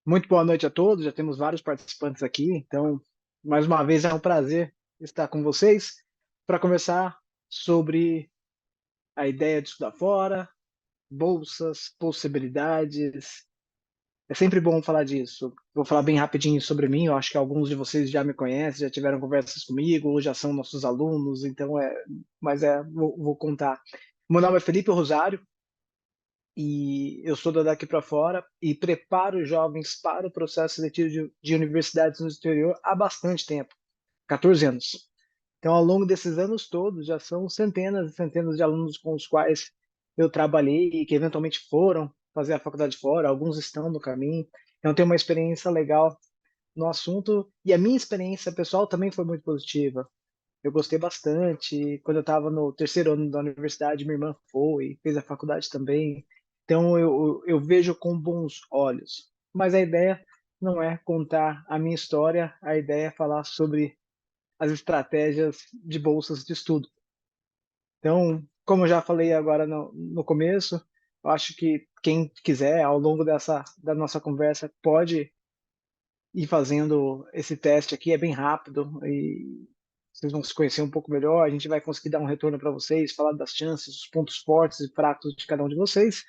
Muito boa noite a todos. Já temos vários participantes aqui, então, mais uma vez é um prazer estar com vocês para conversar sobre a ideia de estudar fora, bolsas, possibilidades. É sempre bom falar disso. Vou falar bem rapidinho sobre mim. Eu acho que alguns de vocês já me conhecem, já tiveram conversas comigo, ou já são nossos alunos, então vou contar. Meu nome é Felipe Rosário e eu sou da Daqui para Fora e preparo jovens para o processo seletivo de universidades no exterior há bastante tempo, 14 anos. Então, ao longo desses anos todos, já são centenas e centenas de alunos com os quais eu trabalhei e que eventualmente foram fazer a faculdade fora, alguns estão no caminho. Então, tenho uma experiência legal no assunto e a minha experiência pessoal também foi muito positiva. Eu gostei bastante. Quando eu estava no terceiro ano da universidade, minha irmã foi, fez a faculdade também. Então eu vejo com bons olhos. Mas a ideia não é contar a minha história, a ideia é falar sobre as estratégias de bolsas de estudo. Então, como eu já falei agora no começo, eu acho que quem quiser, ao longo da nossa conversa, pode ir fazendo esse teste aqui, é bem rápido e vocês vão se conhecer um pouco melhor. A gente vai conseguir dar um retorno para vocês, falar das chances, dos pontos fortes e fracos de cada um de vocês.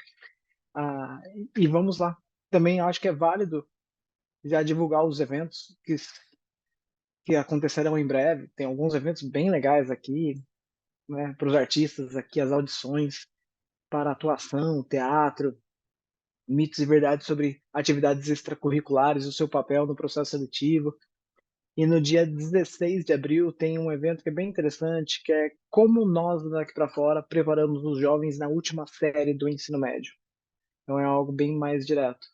E vamos lá. Também acho que é válido já divulgar os eventos que acontecerão em breve. Tem alguns eventos bem legais aqui, né, para os artistas aqui, as audições para atuação, teatro, mitos e verdades sobre atividades extracurriculares, o seu papel no processo seletivo. E no dia 16 de abril tem um evento que é bem interessante, que é como nós daqui para fora preparamos os jovens na última série do ensino médio. Então é algo bem mais direto.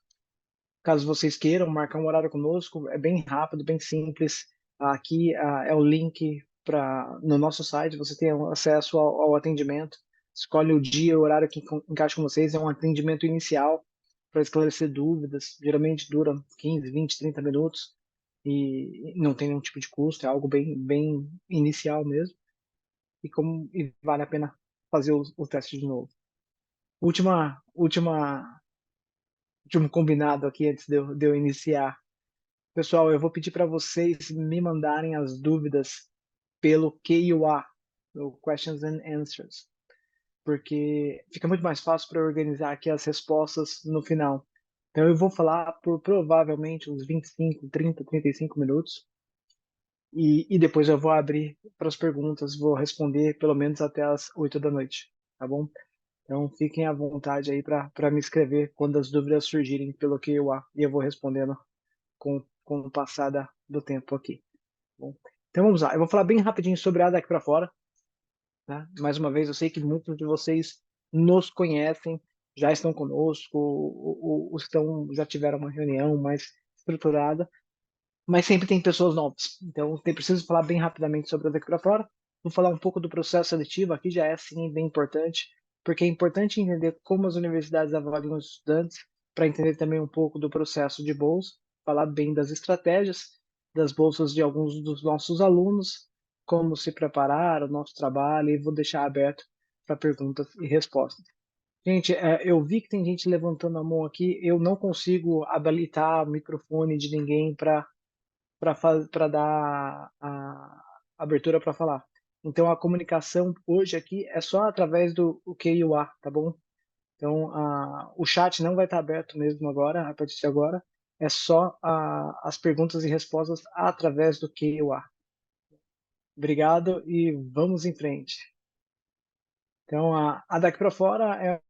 Caso vocês queiram marcar um horário conosco, é bem rápido, bem simples. Aqui é o link para no nosso site, você tem acesso ao atendimento. Escolhe o dia, o horário que encaixa com vocês. É um atendimento inicial para esclarecer dúvidas. Geralmente dura 15, 20, 30 minutos e não tem nenhum tipo de custo. É algo bem inicial mesmo. E vale a pena fazer o teste de novo. Última último combinado aqui antes de eu iniciar. Pessoal, eu vou pedir para vocês me mandarem as dúvidas pelo QA, o Questions and Answers, porque fica muito mais fácil para organizar aqui as respostas no final. Então eu vou falar por provavelmente uns 25, 30, 35 minutos e depois eu vou abrir para as perguntas, vou responder pelo menos até as 8 da noite, tá bom? Então fiquem à vontade aí para me escrever quando as dúvidas surgirem pelo QA e eu vou respondendo com o passar do tempo aqui. Bom, então vamos lá. Eu vou falar bem rapidinho sobre a daqui para fora. Né? Mais uma vez, eu sei que muitos de vocês nos conhecem, já estão conosco, já tiveram uma reunião mais estruturada, mas sempre tem pessoas novas. Então, tem preciso falar bem rapidamente sobre a daqui para fora. Vou falar um pouco do processo seletivo. Aqui já é sim bem importante, porque é importante entender como as universidades avaliam os estudantes, para entender também um pouco do processo de bolsa, falar bem das estratégias das bolsas de alguns dos nossos alunos, como se preparar, o nosso trabalho, e vou deixar aberto para perguntas e respostas. Gente, eu vi que tem gente levantando a mão aqui. Eu não consigo habilitar o microfone de ninguém para dar a abertura para falar. Então a comunicação hoje aqui é só através do QA, tá bom? Então o chat não vai estar aberto mesmo agora, a partir de agora. É só as perguntas e respostas através do QA. Obrigado e vamos em frente. Então a daqui para fora é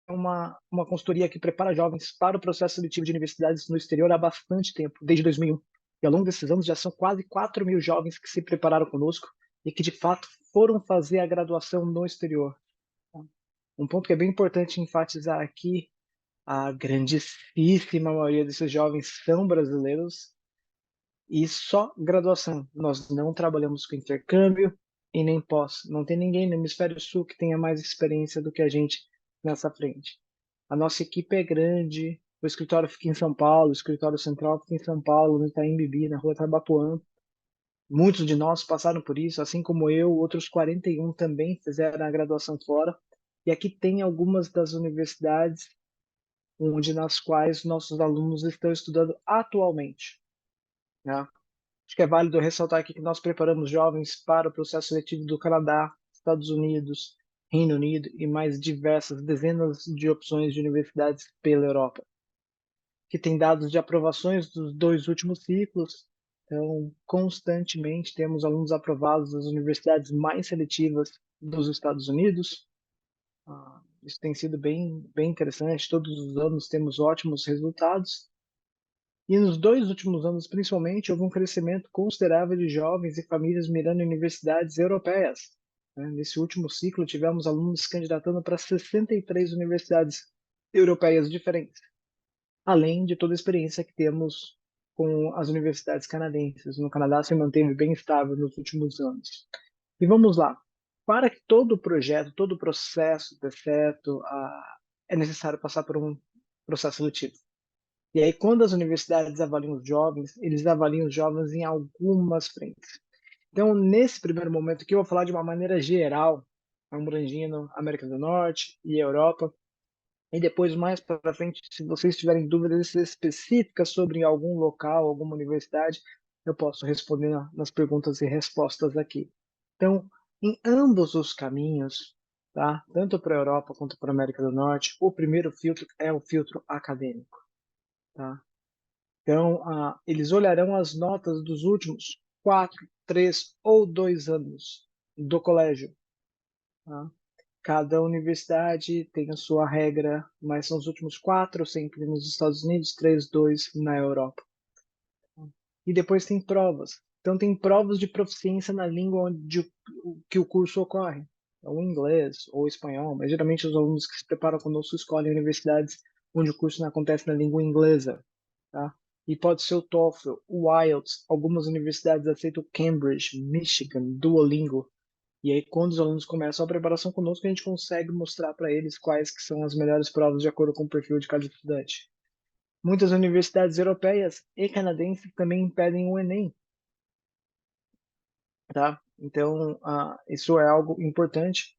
uma consultoria que prepara jovens para o processo seletivo de universidades no exterior há bastante tempo, desde 2001. E ao longo desses anos já são quase 4 mil jovens que se prepararam conosco e que de fato foram fazer a graduação no exterior. Um ponto que é bem importante enfatizar aqui, a grandíssima maioria desses jovens são brasileiros e só graduação. Nós não trabalhamos com intercâmbio e nem pós. Não tem ninguém no hemisfério sul que tenha mais experiência do que a gente nessa frente. A nossa equipe é grande, o escritório fica em São Paulo, o escritório central fica em São Paulo, no Itaim Bibi, na rua Tabapuã. Muitos de nós passaram por isso, assim como eu, outros 41 também fizeram a graduação fora. E aqui tem algumas das universidades onde nas quais nossos alunos estão estudando atualmente, né? Acho que é válido ressaltar aqui que nós preparamos jovens para o processo seletivo do Canadá, Estados Unidos, Reino Unido e mais diversas dezenas de opções de universidades pela Europa, que tem dados de aprovações dos 2 últimos ciclos. Então, constantemente temos alunos aprovados das universidades mais seletivas dos Estados Unidos. Isso tem sido bem interessante. Todos os anos temos ótimos resultados. E nos 2 últimos anos, principalmente, houve um crescimento considerável de jovens e famílias mirando universidades europeias, né? Nesse último ciclo, tivemos alunos se candidatando para 63 universidades europeias diferentes, além de toda a experiência que temos com as universidades canadenses. No Canadá se manteve bem estável nos últimos anos. E vamos lá. Para que todo o projeto, todo o processo dê certo, é necessário passar por um processo seletivo. E aí, quando as universidades avaliam os jovens, eles avaliam os jovens em algumas frentes. Então, nesse primeiro momento aqui, eu vou falar de uma maneira geral, abrangindo América do Norte e Europa. E depois, mais para frente, se vocês tiverem dúvidas específicas sobre algum local, alguma universidade, eu posso responder nas perguntas e respostas aqui. Então, em ambos os caminhos, tá? Tanto para a Europa quanto para a América do Norte, o primeiro filtro é o filtro acadêmico, tá? Então, eles olharão as notas dos últimos 4, 3 ou 2 anos do colégio, tá? Cada universidade tem a sua regra, mas são os últimos 4 sempre nos Estados Unidos, 3, 2 na Europa. E depois tem provas. Então, tem provas de proficiência na língua que o curso ocorre, ou inglês ou espanhol, mas geralmente os alunos que se preparam conosco escolhem universidades onde o curso não acontece na língua inglesa, tá? E pode ser o TOEFL, o IELTS, algumas universidades aceitam Cambridge, Michigan, Duolingo. E aí, quando os alunos começam a preparação conosco, a gente consegue mostrar para eles quais que são as melhores provas de acordo com o perfil de cada estudante. Muitas universidades europeias e canadenses também pedem o Enem, tá? Então, isso é algo importante.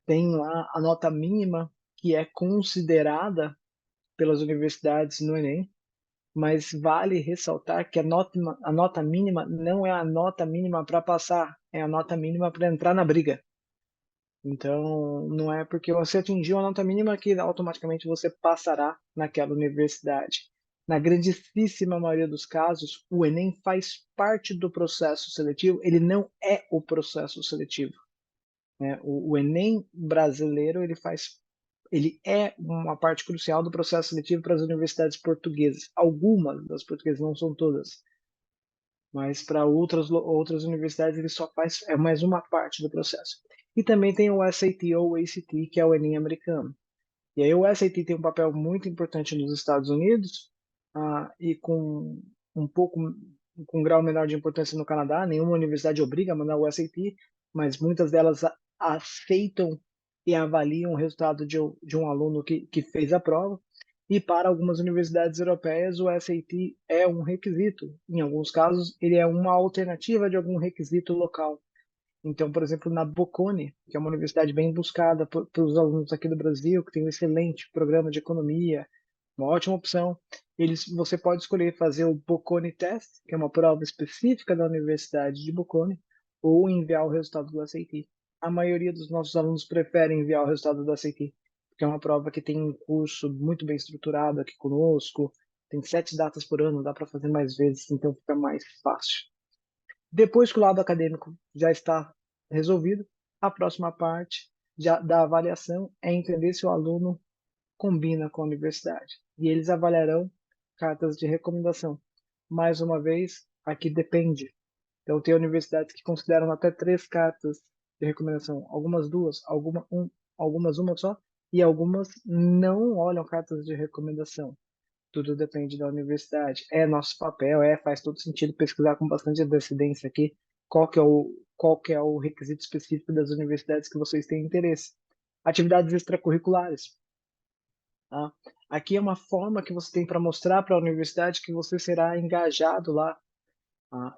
Tem lá a nota mínima que é considerada pelas universidades no Enem, mas vale ressaltar que a nota mínima não é a nota mínima para passar, é a nota mínima para entrar na briga. Então, não é porque você atingiu a nota mínima que automaticamente você passará naquela universidade. Na grandíssima maioria dos casos, o Enem faz parte do processo seletivo, ele não é o processo seletivo, né? O Enem brasileiro, ele é uma parte crucial do processo seletivo para as universidades portuguesas. Algumas das portuguesas, não são todas, mas para outras universidades ele só é mais uma parte do processo. E também tem o SAT ou o ACT, que é o Enem americano. E aí o SAT tem um papel muito importante nos Estados Unidos, e com um pouco com um grau menor de importância no Canadá. Nenhuma universidade obriga a mandar o SAT, mas muitas delas aceitam e avaliam o resultado de um aluno que fez a prova. E para algumas universidades europeias, o SAT é um requisito. Em alguns casos, ele é uma alternativa de algum requisito local. Então, por exemplo, na Bocconi, que é uma universidade bem buscada pelos alunos aqui do Brasil, que tem um excelente programa de economia, uma ótima opção, você pode escolher fazer o Bocconi Test, que é uma prova específica da Universidade de Bocconi, ou enviar o resultado do SAT. A maioria dos nossos alunos prefere enviar o resultado do SAT, porque é uma prova que tem um curso muito bem estruturado aqui conosco, tem 7 datas por ano, dá para fazer mais vezes, então fica mais fácil. Depois que o lado acadêmico já está resolvido, a próxima parte da avaliação é entender se o aluno combina com a universidade. E eles avaliarão cartas de recomendação. Mais uma vez, aqui depende. Então, tem universidades que consideram até 3 cartas de recomendação, algumas duas, algumas uma só, e algumas não olham cartas de recomendação. Tudo depende da universidade. É nosso papel, faz todo sentido pesquisar com bastante antecedência aqui qual que é o requisito específico das universidades que vocês têm interesse. Atividades extracurriculares, tá? Aqui é uma forma que você tem para mostrar para a universidade que você será engajado lá.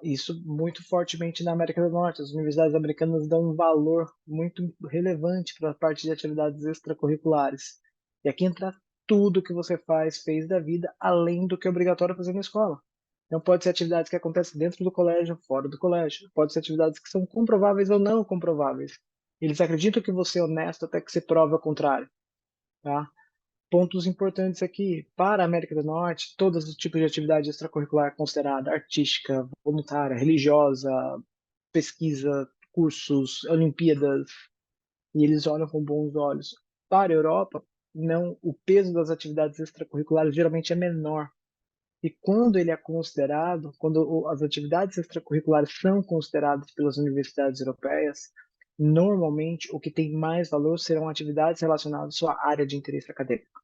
Isso muito fortemente na América do Norte. As universidades americanas dão um valor muito relevante para a parte de atividades extracurriculares. E aqui entra tudo que você fez da vida, além do que é obrigatório fazer na escola. Então, pode ser atividades que acontecem dentro do colégio, fora do colégio. Pode ser atividades que são comprováveis ou não comprováveis. Eles acreditam que você é honesto até que se prove ao contrário, tá? Pontos importantes aqui. Para a América do Norte, todos os tipos de atividade extracurricular considerada artística, voluntária, religiosa, pesquisa, cursos, Olimpíadas, e eles olham com bons olhos. Para a Europa, não, o peso das atividades extracurriculares geralmente é menor. E quando ele é considerado, quando as atividades extracurriculares são consideradas pelas universidades europeias, normalmente o que tem mais valor serão atividades relacionadas à sua área de interesse acadêmico.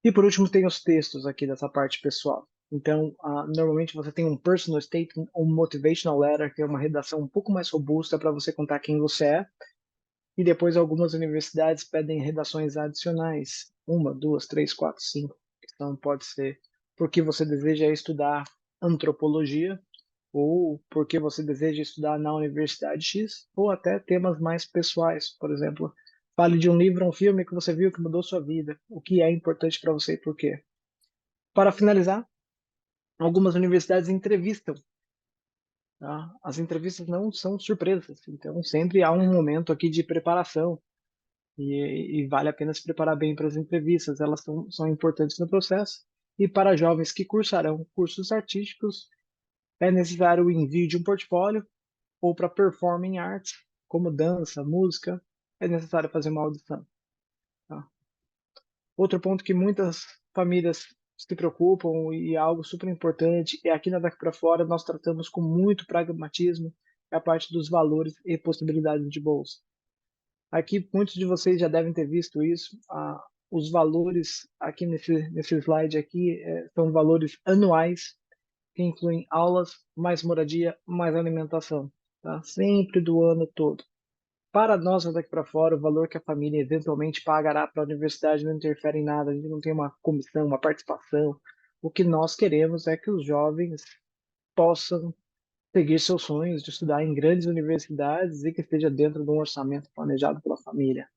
E por último, tem os textos aqui dessa parte pessoal. Então, normalmente você tem um personal statement, um motivational letter, que é uma redação um pouco mais robusta para você contar quem você é. E depois algumas universidades pedem redações adicionais, uma, duas, três, quatro, cinco. Então pode ser porque você deseja estudar antropologia, ou porque você deseja estudar na Universidade X, ou até temas mais pessoais. Por exemplo, fale de um livro ou um filme que você viu que mudou sua vida, o que é importante para você e por quê. Para finalizar, algumas universidades entrevistam. Tá? As entrevistas não são surpresas, então sempre há um momento aqui de preparação e vale a pena se preparar bem para as entrevistas, elas são importantes no processo. E para jovens que cursarão cursos artísticos, é necessário o envio de um portfólio, ou para performing arts, como dança, música, é necessário fazer uma audição. Tá? Outro ponto que muitas famílias se preocupam e é algo super importante, é aqui na Daqui para Fora nós tratamos com muito pragmatismo a parte dos valores e possibilidades de bolsa. Aqui, muitos de vocês já devem ter visto isso. Os valores aqui nesse slide aqui são valores anuais que incluem aulas, mais moradia, mais alimentação, tá? Sempre do ano todo. Para nós, daqui para fora, o valor que a família eventualmente pagará para a universidade não interfere em nada. A gente não tem uma comissão, uma participação. O que nós queremos é que os jovens possam seguir seus sonhos de estudar em grandes universidades e que esteja dentro de um orçamento planejado pela família.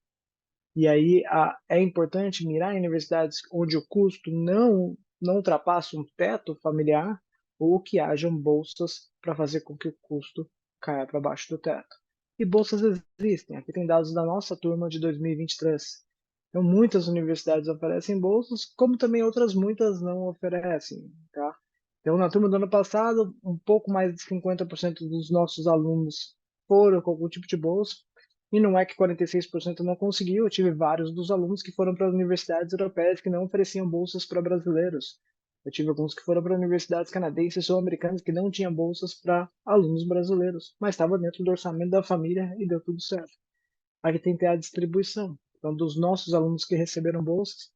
E aí é importante mirar em universidades onde o custo não ultrapassa um teto familiar ou que hajam bolsas para fazer com que o custo caia para baixo do teto. E bolsas existem. Aqui tem dados da nossa turma de 2023. Então, muitas universidades oferecem bolsas, como também outras muitas não oferecem, tá? Então, na turma do ano passado, um pouco mais de 50% dos nossos alunos foram com algum tipo de bolsa, e não é que 46% não conseguiu. Eu tive vários dos alunos que foram para universidades europeias que não ofereciam bolsas para brasileiros. Eu tive alguns que foram para universidades canadenses ou americanas que não tinham bolsas para alunos brasileiros, mas estava dentro do orçamento da família e deu tudo certo. Aqui tem que ter a distribuição. Então, dos nossos alunos que receberam bolsas,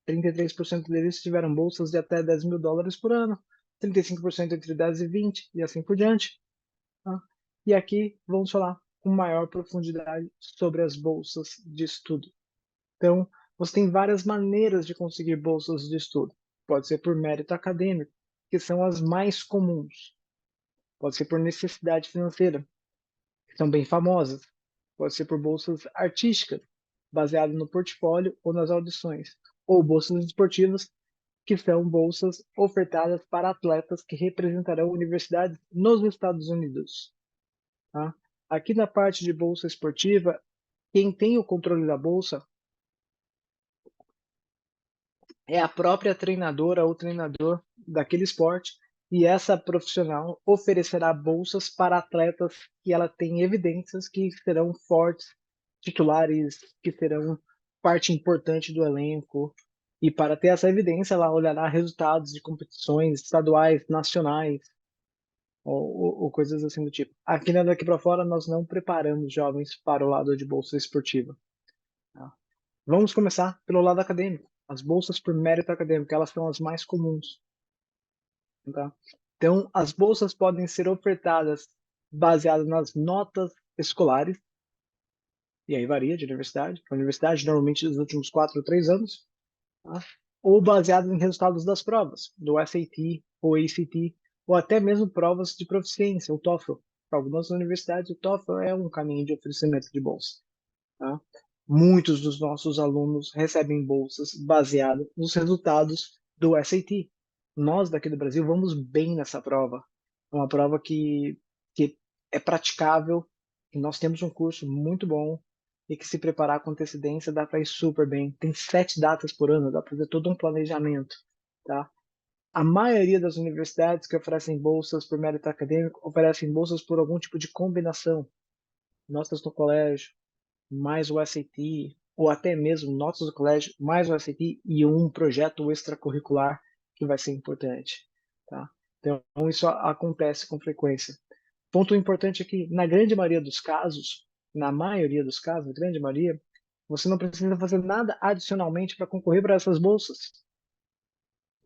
33% deles tiveram bolsas de até US$ 10.000 por ano, 35% entre 10 e 20, e assim por diante. Tá? E aqui vamos falar com maior profundidade sobre as bolsas de estudo. Então, você tem várias maneiras de conseguir bolsas de estudo. Pode ser por mérito acadêmico, que são as mais comuns. Pode ser por necessidade financeira, que são bem famosas. Pode ser por bolsas artísticas, baseadas no portfólio ou nas audições. Ou bolsas esportivas, que são bolsas ofertadas para atletas que representarão universidades nos Estados Unidos. Tá? Aqui na parte de bolsa esportiva, quem tem o controle da bolsa é a própria treinadora ou treinador daquele esporte, e essa profissional oferecerá bolsas para atletas que ela tem evidências que serão fortes, titulares, que serão parte importante do elenco. E para ter essa evidência, ela olhará resultados de competições estaduais, nacionais, ou coisas assim do tipo. Aqui na Daqui para Fora, nós não preparamos jovens para o lado de bolsa esportiva. Tá? Vamos começar pelo lado acadêmico. As bolsas por mérito acadêmico, elas são as mais comuns. Tá? Então, as bolsas podem ser ofertadas baseadas nas notas escolares, e aí varia de universidade para universidade, normalmente dos últimos 4 ou 3 anos, tá? Ou baseadas em resultados das provas, do SAT ou ACT, ou até mesmo provas de proficiência, o TOEFL. Para algumas universidades, o TOEFL é um caminho de oferecimento de bolsa. Tá? Muitos dos nossos alunos recebem bolsas baseadas nos resultados do SAT. Nós daqui do Brasil vamos bem nessa prova. É uma prova que é praticável, e nós temos um curso muito bom e que se preparar com antecedência dá para ir super bem. Tem 7 datas por ano, dá para fazer todo um planejamento, tá? A maioria das universidades que oferecem bolsas por mérito acadêmico oferecem bolsas por algum tipo de combinação. Notas no colégio, mais o SAT, ou até mesmo notas do colégio, mais o SAT e um projeto extracurricular que vai ser importante, tá? Então, isso acontece com frequência. Ponto importante é que, na grande maioria dos casos, na maioria dos casos, na grande maioria, você não precisa fazer nada adicionalmente para concorrer para essas bolsas.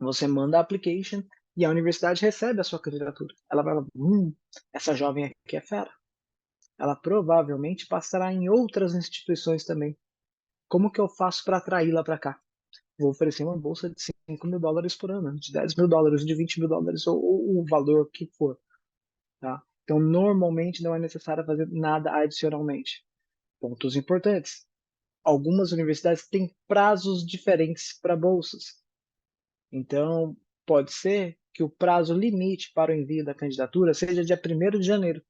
Você manda a application e a universidade recebe a sua candidatura. Ela vai falar, essa jovem aqui é fera. Ela provavelmente passará em outras instituições também. Como que eu faço para atraí-la para cá? Vou oferecer uma bolsa de US$ 5.000 por ano, de US$ 10.000, de US$ 20.000, ou o valor que for. Tá? Então, normalmente não é necessário fazer nada adicionalmente. Pontos importantes. Algumas universidades têm prazos diferentes para bolsas. Então, pode ser que o prazo limite para o envio da candidatura seja dia 1º de janeiro.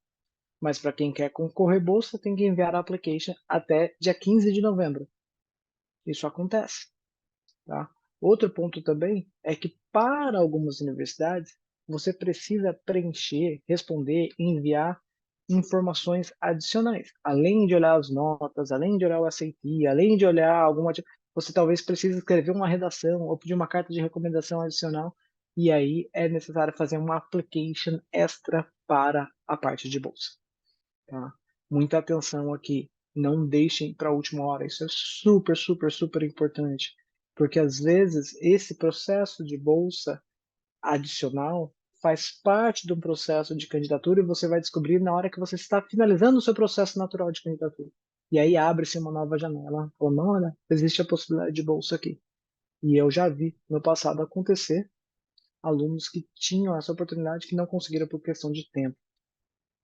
Mas para quem quer concorrer bolsa, tem que enviar a application até dia 15 de novembro. Isso acontece. Tá? Outro ponto também é que para algumas universidades você precisa preencher, responder e enviar informações adicionais. Além de olhar as notas, além de olhar o SAT, além de olhar alguma... Você talvez precise escrever uma redação ou pedir uma carta de recomendação adicional e aí é necessário fazer uma application extra para a parte de bolsa. Tá? Muita atenção aqui. Não deixem para a última hora. Isso é super, super, super importante. Porque às vezes esse processo de bolsa adicional faz parte de um processo de candidatura e você vai descobrir na hora que você está finalizando o seu processo natural de candidatura. E aí abre-se uma nova janela. Falando, olha, existe a possibilidade de bolsa aqui. E eu já vi no passado acontecer alunos que tinham essa oportunidade que não conseguiram por questão de tempo.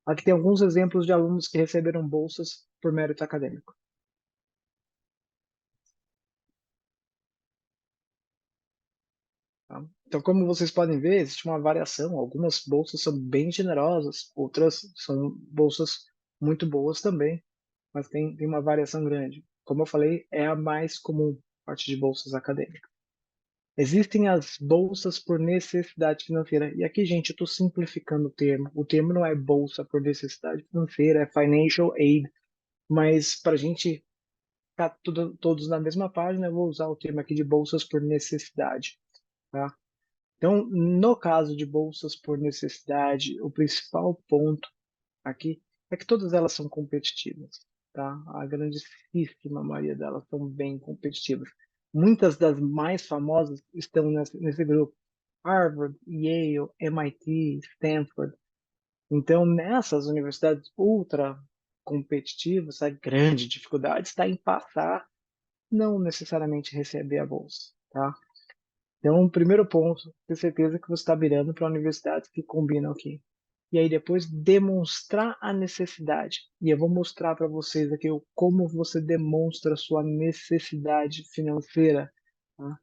Aqui tem alguns exemplos de alunos que receberam bolsas por mérito acadêmico. Tá? Então, como vocês podem ver, existe uma variação. Algumas bolsas são bem generosas, outras são bolsas muito boas também, mas tem uma variação grande. Como eu falei, é a mais comum, parte de bolsas acadêmicas. Existem as bolsas por necessidade financeira. E aqui, gente, eu estou simplificando o termo. O termo não é bolsa por necessidade financeira, é financial aid. Mas para a gente ficar todos na mesma página, eu vou usar o termo aqui de bolsas por necessidade. Tá? Então, no caso de bolsas por necessidade, o principal ponto aqui é que todas elas são competitivas, tá? A grandíssima maioria delas são bem competitivas. Muitas das mais famosas estão nesse grupo. Harvard, Yale, MIT, Stanford. Então, nessas universidades ultra competitivas, a grande dificuldade está em passar, não necessariamente receber a bolsa, tá? Então, o primeiro ponto, ter certeza que você está mirando para universidades que combinam aqui. E aí depois demonstrar a necessidade. E eu vou mostrar para vocês aqui como você demonstra a sua necessidade financeira. Tá?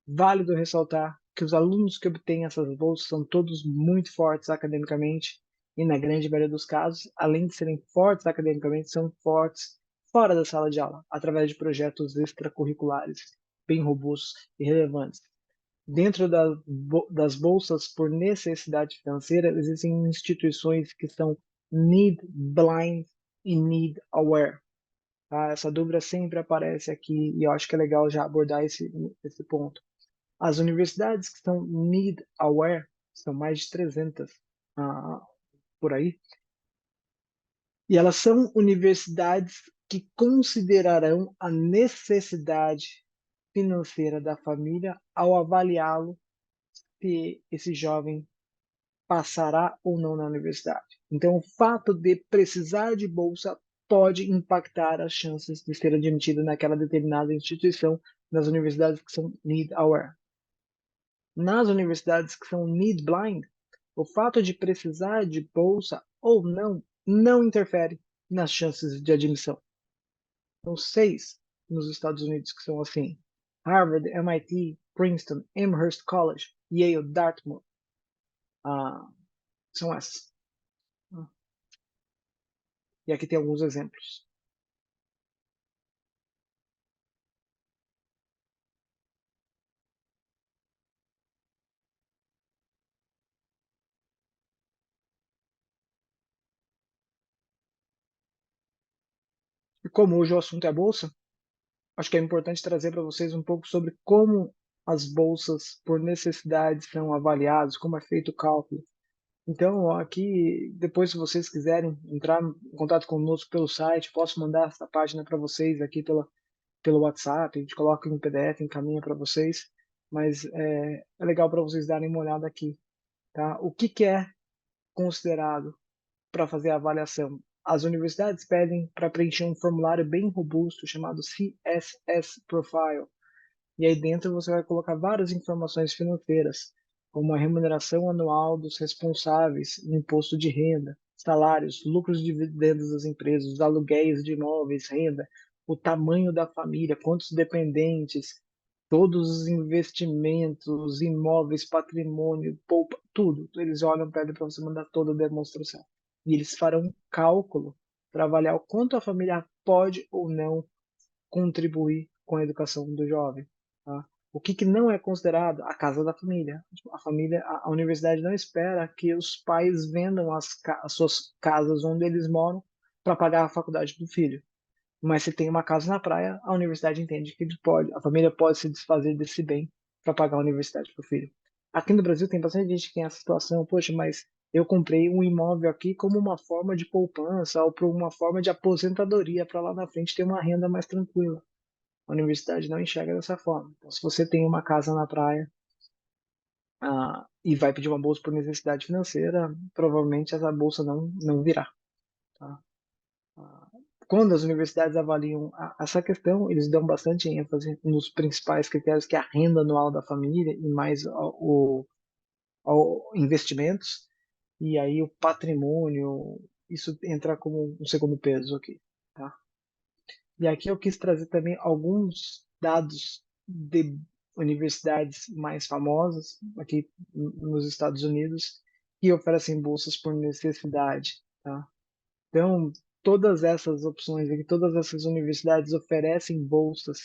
Válido ressaltar que os alunos que obtêm essas bolsas são todos muito fortes academicamente e, na grande maioria dos casos, além de serem fortes academicamente, são fortes fora da sala de aula, através de projetos extracurriculares bem robustos e relevantes. Dentro das bolsas por necessidade financeira, existem instituições que são need blind e need aware. Tá? Essa dúvida sempre aparece aqui e eu acho que é legal já abordar esse ponto. As universidades que são need aware, são mais de 300 por aí, e elas são universidades que considerarão a necessidade financeira da família ao avaliá-lo se esse jovem passará ou não na universidade. Então, o fato de precisar de bolsa pode impactar as chances de ser admitido naquela determinada instituição nas universidades que são need aware. Nas universidades que são need blind, o fato de precisar de bolsa ou não interfere nas chances de admissão. Então, 6. nos Estados Unidos que são assim: Harvard, MIT, Princeton, Amherst College, Yale, Dartmouth. Ah, são essas. Ah, e aqui tem alguns exemplos. E como hoje o assunto é a bolsa, acho que é importante trazer para vocês um pouco sobre como as bolsas por necessidade são avaliadas, como é feito o cálculo. Então, aqui, depois, se vocês quiserem entrar em contato conosco pelo site, posso mandar essa página para vocês aqui pelo WhatsApp, a gente coloca em PDF, encaminha para vocês, mas é legal para vocês darem uma olhada aqui, tá? O que que é considerado para fazer a avaliação? As universidades pedem para preencher um formulário bem robusto chamado CSS Profile, e aí dentro você vai colocar várias informações financeiras, como a remuneração anual dos responsáveis, o imposto de renda, salários, lucros e dividendos das empresas, os aluguéis de imóveis, renda, o tamanho da família, quantos dependentes, todos os investimentos, imóveis, patrimônio, poupa, tudo. Eles olham, pedem para você mandar toda a demonstração. E eles farão um cálculo para avaliar o quanto a família pode ou não contribuir com a educação do jovem. Tá? O que, que não é considerado a casa da família. A família, a universidade não espera que os pais vendam as suas casas onde eles moram para pagar a faculdade do filho. Mas se tem uma casa na praia, a universidade entende que ele pode, a família pode se desfazer desse bem para pagar a universidade para o filho. Aqui no Brasil tem bastante gente que tem essa situação, poxa, mas eu comprei um imóvel aqui como uma forma de poupança ou por uma forma de aposentadoria para lá na frente ter uma renda mais tranquila. A universidade não enxerga dessa forma. Então, se você tem uma casa na praia e vai pedir uma bolsa por necessidade financeira, provavelmente essa bolsa não virá. Tá? Ah, quando as universidades avaliam essa questão, eles dão bastante ênfase nos principais critérios, que é a renda anual da família e mais ao investimentos, e aí o patrimônio, isso entra como um segundo peso aqui. Tá? E aqui eu quis trazer também alguns dados de universidades mais famosas aqui nos Estados Unidos que oferecem bolsas por necessidade, tá? Então, todas essas opções aqui, todas essas universidades oferecem bolsas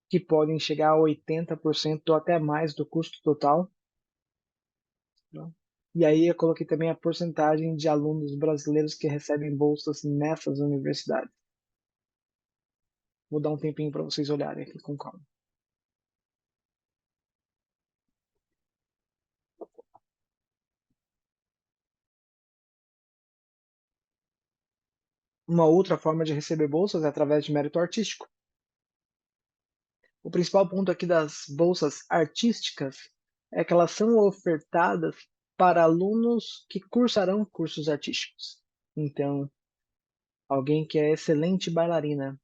que podem chegar a 80% ou até mais do custo total, tá? E aí eu coloquei também a porcentagem de alunos brasileiros que recebem bolsas nessas universidades. Vou dar um tempinho para vocês olharem aqui com calma. Uma outra forma de receber bolsas é através de mérito artístico. O principal ponto aqui das bolsas artísticas é que elas são ofertadas para alunos que cursarão cursos artísticos. Então, alguém que é excelente bailarina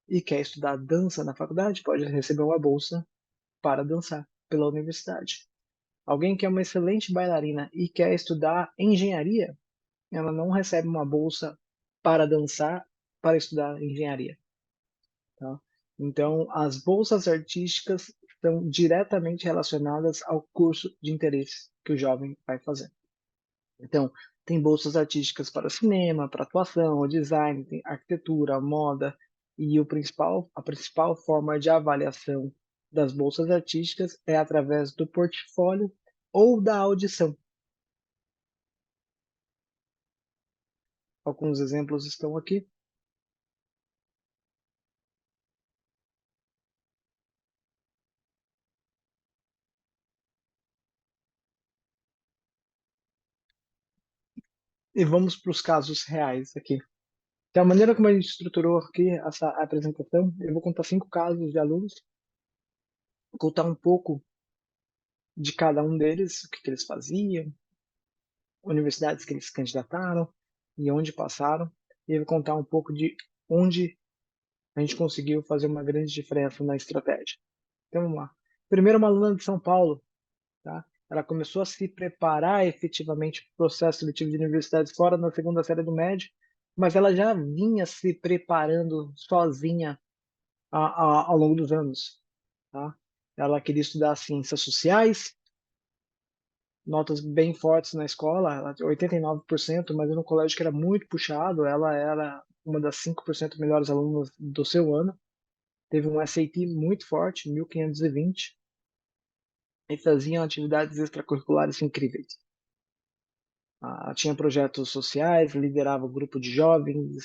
e quer estudar dança na faculdade pode receber uma bolsa para dançar pela universidade. Alguém que é uma excelente bailarina e quer estudar engenharia, ela não recebe uma bolsa para dançar para estudar engenharia. Tá? Então, as bolsas artísticas estão diretamente relacionadas ao curso de interesse que o jovem vai fazer. Então, tem bolsas artísticas para cinema, para atuação, design, tem arquitetura, moda, e a principal forma de avaliação das bolsas artísticas é através do portfólio ou da audição. Alguns exemplos estão aqui. E vamos para os casos reais aqui. Então, a maneira como a gente estruturou aqui essa apresentação, eu vou contar 5 casos de alunos, contar um pouco de cada um deles, o que, que eles faziam, universidades que eles se candidataram e onde passaram, e eu vou contar um pouco de onde a gente conseguiu fazer uma grande diferença na estratégia. Então, vamos lá. Primeiro, uma aluna de São Paulo, tá? Ela começou a se preparar efetivamente para o processo seletivo de universidades fora na segunda série do médio, mas ela já vinha se preparando sozinha ao longo dos anos, tá? Ela queria estudar ciências sociais, notas bem fortes na escola, ela tinha 89%, mas no colégio que era muito puxado, ela era uma das 5% melhores alunas do seu ano. Teve um SAT muito forte, 1520, e faziam atividades extracurriculares incríveis. Tinha projetos sociais, liderava grupo de jovens,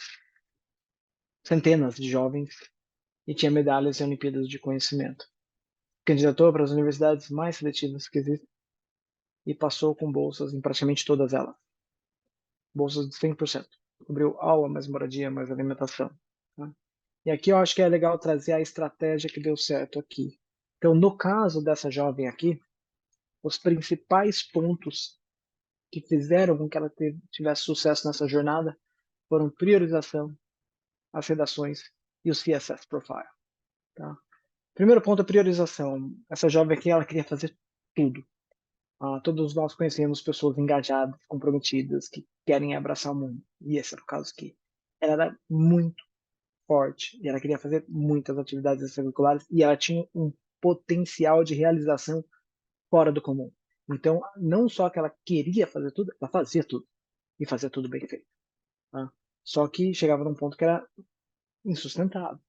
centenas de jovens, e tinha medalhas em Olimpíadas de Conhecimento. Candidatou para as universidades mais seletivas que existem e passou com bolsas em praticamente todas elas. Bolsas de 100%. Cobriu aula, mais moradia, mais alimentação. Tá? E aqui eu acho que é legal trazer a estratégia que deu certo aqui. Então, no caso dessa jovem aqui, os principais pontos que fizeram com que ela tivesse sucesso nessa jornada foram priorização, as redações e o CSS Profile. Tá? Primeiro ponto é priorização. Essa jovem aqui, ela queria fazer tudo. Todos nós conhecemos pessoas engajadas, comprometidas, que querem abraçar o mundo. E esse era o caso aqui. Ela era muito forte e ela queria fazer muitas atividades extracurriculares e ela tinha um potencial de realização fora do comum. Então, não só que ela queria fazer tudo, ela fazia tudo e fazia tudo bem feito. Tá? Só que chegava num ponto que era insustentável.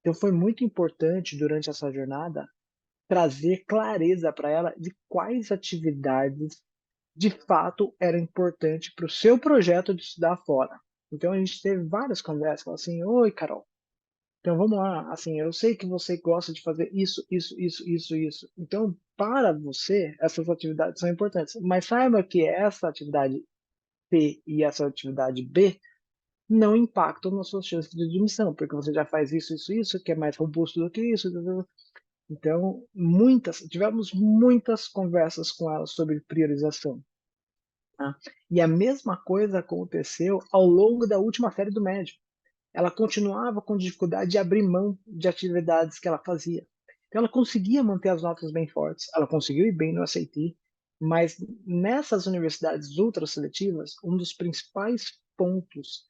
Então, foi muito importante durante essa jornada trazer clareza para ela de quais atividades de fato eram importantes para o seu projeto de estudar fora. Então a gente teve várias conversas, falou assim, oi Carol, então vamos lá, assim, eu sei que você gosta de fazer isso, isso, isso, isso, isso. Então, para você, essas atividades são importantes. Mas saiba que essa atividade C e essa atividade B não impactam nas suas chances de admissão, porque você já faz isso, isso, isso, que é mais robusto do que isso. Então, tivemos muitas conversas com ela sobre priorização. Tá? E a mesma coisa aconteceu ao longo da última série do médio. Ela continuava com dificuldade de abrir mão de atividades que ela fazia. Então, ela conseguia manter as notas bem fortes, ela conseguiu ir bem no SAT, mas nessas universidades ultra-seletivas, um dos principais pontos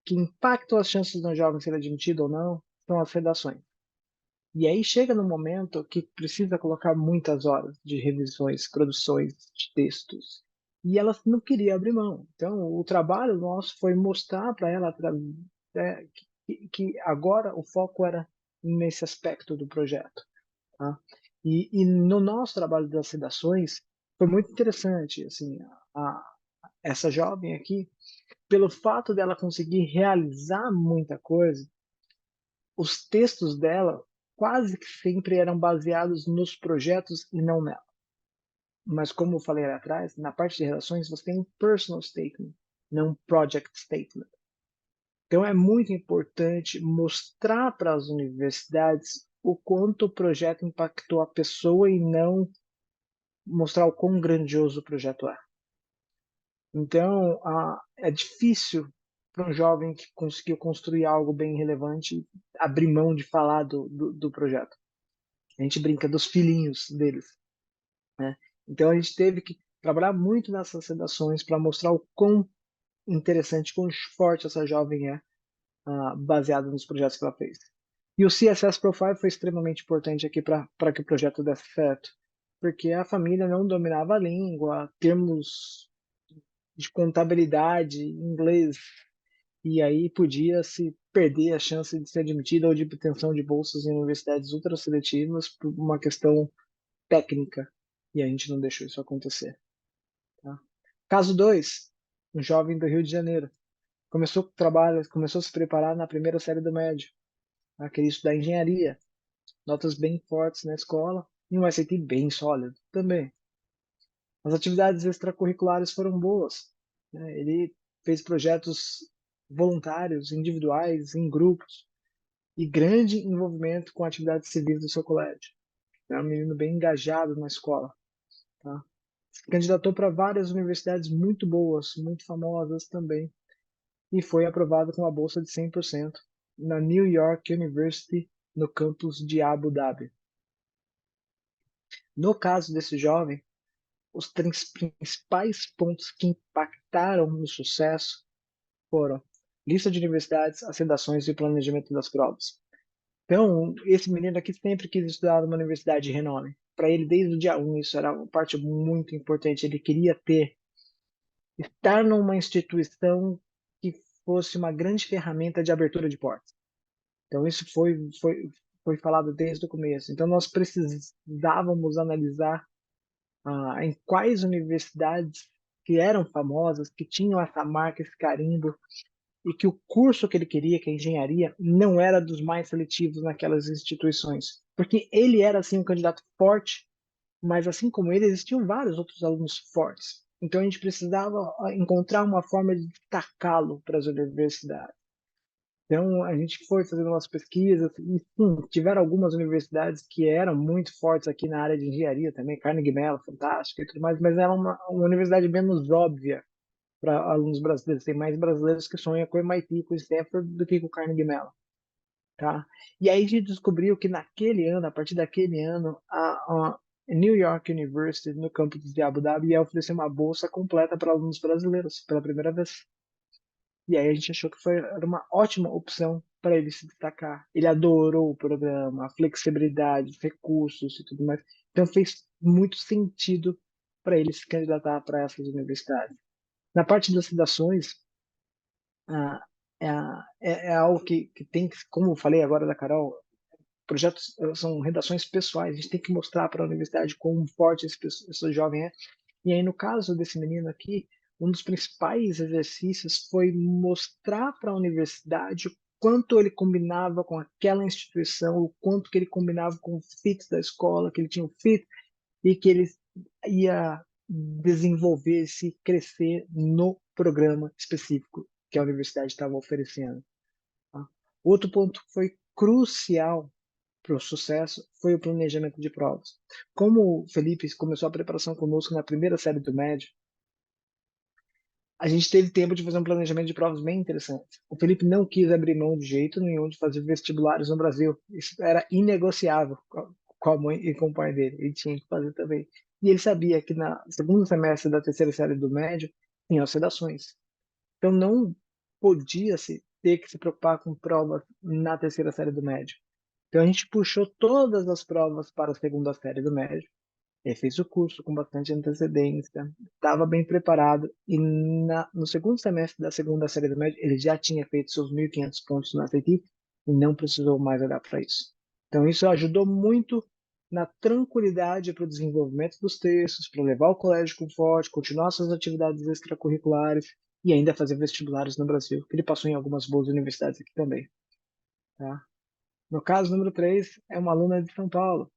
que impactam as chances de um jovem ser admitido ou não são as redações. E aí chega no momento que precisa colocar muitas horas de revisões, produções de textos. E ela não queria abrir mão. Então, o trabalho nosso foi mostrar para ela que agora o foco era nesse aspecto do projeto. Tá? E no nosso trabalho das redações, foi muito interessante. Assim, essa jovem aqui, pelo fato dela conseguir realizar muita coisa, os textos dela quase que sempre eram baseados nos projetos e não nela. Mas como eu falei lá atrás, na parte de relações você tem um personal statement, não um project statement. Então é muito importante mostrar para as universidades o quanto o projeto impactou a pessoa e não mostrar o quão grandioso o projeto é. Então, é difícil para um jovem que conseguiu construir algo bem relevante abrir mão de falar do projeto. A gente brinca dos filhinhos deles, né? Então a gente teve que trabalhar muito nessas redações para mostrar o quão interessante, quão forte essa jovem é, baseado nos projetos que ela fez. E o CSS Profile foi extremamente importante aqui para que o projeto desse certo, porque a família não dominava a língua, termos de contabilidade, inglês, e aí podia se perder a chance de ser admitida ou de obtenção de bolsas em universidades ultra-seletivas por uma questão técnica. E a gente não deixou isso acontecer. Tá? Caso 2, um jovem do Rio de Janeiro. Começou a se preparar na primeira série do médio. Queria estudar engenharia. Notas bem fortes na escola e um SAT bem sólido também. As atividades extracurriculares foram boas. Né? Ele fez projetos voluntários, individuais, em grupos, e grande envolvimento com atividades civis do seu colégio. É um menino bem engajado na escola. Tá? Se candidatou para várias universidades muito boas, muito famosas também, e foi aprovado com a bolsa de 100% na New York University, no campus de Abu Dhabi. No caso desse jovem, os três principais pontos que impactaram no sucesso foram lista de universidades, as redações e o planejamento das provas. Então, esse menino aqui sempre quis estudar numa universidade de renome. Para ele, desde o dia 1, isso era uma parte muito importante. Ele queria estar numa instituição que fosse uma grande ferramenta de abertura de portas. Então, isso foi falado desde o começo. Então, nós precisávamos analisar em quais universidades que eram famosas, que tinham essa marca, esse carimbo, e que o curso que ele queria, que é engenharia, não era dos mais seletivos naquelas instituições. Porque ele era, assim, um candidato forte, mas assim como ele, existiam vários outros alunos fortes. Então a gente precisava encontrar uma forma de destacá-lo para as universidades. Então a gente foi fazendo umas pesquisas e sim, tiveram algumas universidades que eram muito fortes aqui na área de engenharia também, Carnegie Mellon, fantástica e tudo mais, mas era uma universidade menos óbvia para alunos brasileiros. Tem mais brasileiros que sonham com o MIT, com o Stanford, do que com o Carnegie Mellon. Tá? E aí a gente descobriu que naquele ano, a partir daquele ano, a New York University, no campus de Abu Dhabi, ia oferecer uma bolsa completa para alunos brasileiros, pela primeira vez. E aí a gente achou que era uma ótima opção para ele se destacar. Ele adorou o programa, a flexibilidade, os recursos e tudo mais. Então fez muito sentido para ele se candidatar para essas universidades. Na parte das redações, ah, é algo que tem, como eu falei agora da Carol, projetos são redações pessoais. A gente tem que mostrar para a universidade quão forte esse jovem é. E aí, no caso desse menino aqui, um dos principais exercícios foi mostrar para a universidade o quanto ele combinava com aquela instituição, o quanto que ele combinava com o fit da escola, que ele tinha o fit e que ele ia desenvolver-se, crescer no programa específico que a universidade estava oferecendo. Tá? Outro ponto que foi crucial para o sucesso foi o planejamento de provas. Como o Felipe começou a preparação conosco na primeira série do médio, a gente teve tempo de fazer um planejamento de provas bem interessante. O Felipe não quis abrir mão de jeito nenhum de fazer vestibulares no Brasil. Isso era inegociável com a mãe e com o pai dele. Ele tinha que fazer também. E ele sabia que na segundo semestre da terceira série do médio tinha as redações. Então não podia se ter que se preocupar com provas na terceira série do médio. Então a gente puxou todas as provas para a segunda série do médio. Ele fez o curso com bastante antecedência, estava bem preparado e no segundo semestre da segunda série do médio ele já tinha feito seus 1.500 pontos na SAT e não precisou mais olhar para isso. Então isso ajudou muito na tranquilidade para o desenvolvimento dos textos, para levar o colégio com forte, continuar suas atividades extracurriculares e ainda fazer vestibulares no Brasil, que ele passou em algumas boas universidades aqui também. Tá? No caso número 3, é uma aluna de São Paulo.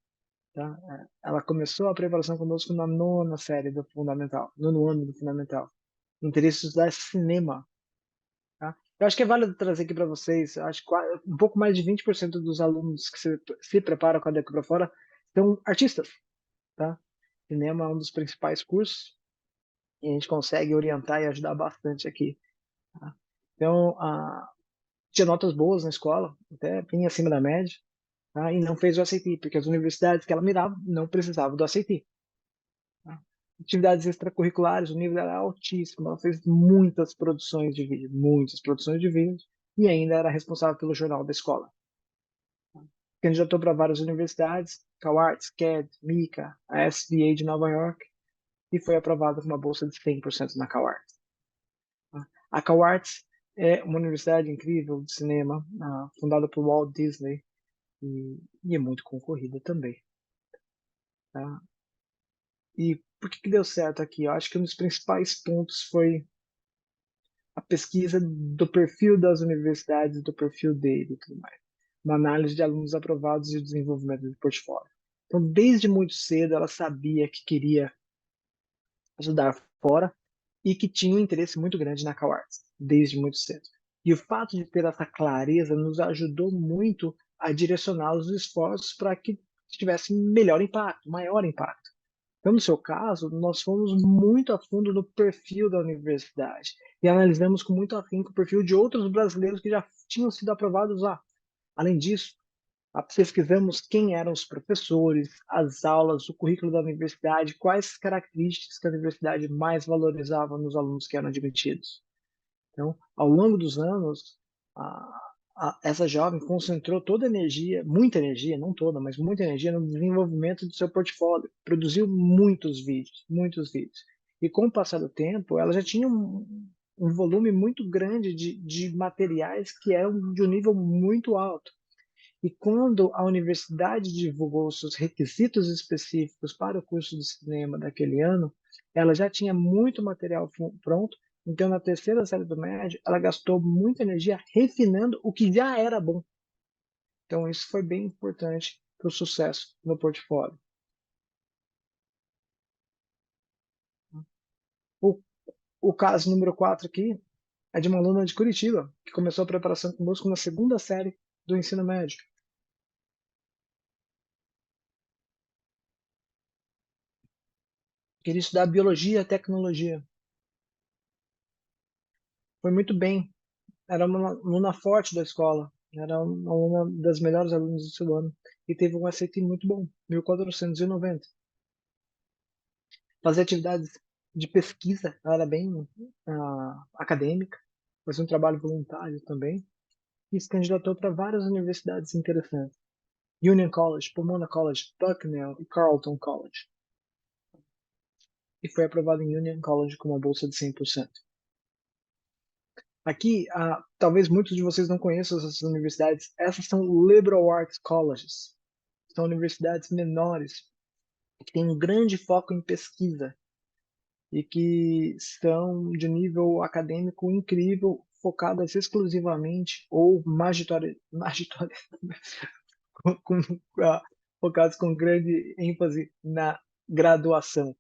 Tá? Ela começou a preparação conosco na nona série do Fundamental, nono ano do Fundamental. Interesse em estudar cinema. Tá? Eu acho que é válido trazer aqui para vocês, acho que um pouco mais de 20% dos alunos que se preparam com a Daqui para Fora são artistas. Tá? Cinema é um dos principais cursos e a gente consegue orientar e ajudar bastante aqui. Tá? Então, tinha notas boas na escola, até bem acima da média, tá? E não fez o ACT, porque as universidades que ela mirava não precisavam do ACT. Tá? Atividades extracurriculares, o nível era altíssimo, ela fez muitas produções de vídeo, e ainda era responsável pelo jornal da escola. Candidatou para várias universidades, Cal Arts, CAD, MICA, a SVA de Nova York, e foi aprovada com uma bolsa de 100% na Cal Arts. A Cal Arts é uma universidade incrível de cinema, fundada por Walt Disney, e é muito concorrida também. Tá? E por que deu certo aqui? Eu acho que um dos principais pontos foi a pesquisa do perfil das universidades, do perfil dele e tudo mais. Uma análise de alunos aprovados e o desenvolvimento de portfólio. Então, desde muito cedo, ela sabia que queria estudar fora e que tinha um interesse muito grande na Cal Arts, desde muito cedo. E o fato de ter essa clareza nos ajudou muito a direcionar os esforços para que tivesse melhor impacto, maior impacto. Então, no seu caso, nós fomos muito a fundo no perfil da universidade e analisamos com muito afinco o perfil de outros brasileiros que já tinham sido aprovados lá. Além disso, pesquisamos quem eram os professores, as aulas, o currículo da universidade, quais características que a universidade mais valorizava nos alunos que eram admitidos. Então, ao longo dos anos, a, essa jovem concentrou toda a energia, muita energia, não toda, mas muita energia no desenvolvimento do seu portfólio. Produziu muitos vídeos, muitos vídeos. E com o passar do tempo, ela já tinha um volume muito grande de materiais que eram de um nível muito alto. E quando a universidade divulgou seus requisitos específicos para o curso de cinema daquele ano, ela já tinha muito material pronto. Então, na terceira série do médio, ela gastou muita energia refinando o que já era bom. Então, isso foi bem importante para o sucesso no portfólio. O, o caso número 4 aqui é de uma aluna de Curitiba, que começou a preparação conosco na segunda série do ensino médio. Queria estudar biologia e tecnologia. Foi muito bem. Era uma aluna forte da escola. Era uma aluna das melhores alunas do seu ano. E teve um SAT muito bom, 1490. Fazia atividades de pesquisa, ela era bem acadêmica. Fazia um trabalho voluntário também. E se candidatou para várias universidades interessantes. Union College, Pomona College, Bucknell e Carleton College. E foi aprovado em Union College com uma bolsa de 100%. Aqui, talvez muitos de vocês não conheçam essas universidades. Essas são liberal arts colleges. São universidades menores que têm um grande foco em pesquisa e que são de nível acadêmico incrível, focadas exclusivamente ou com, focadas com grande ênfase na graduação.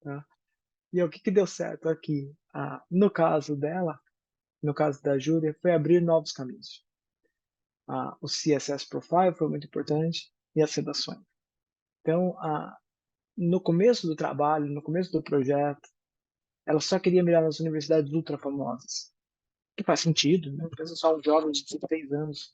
Tá? E o que deu certo aqui? No caso dela, no caso da Júlia, foi abrir novos caminhos. O CSS Profile foi muito importante e as redações. Então, no começo do trabalho, no começo do projeto, ela só queria mirar nas universidades ultra famosas, que faz sentido, né? Pensa só um jovem de 16 anos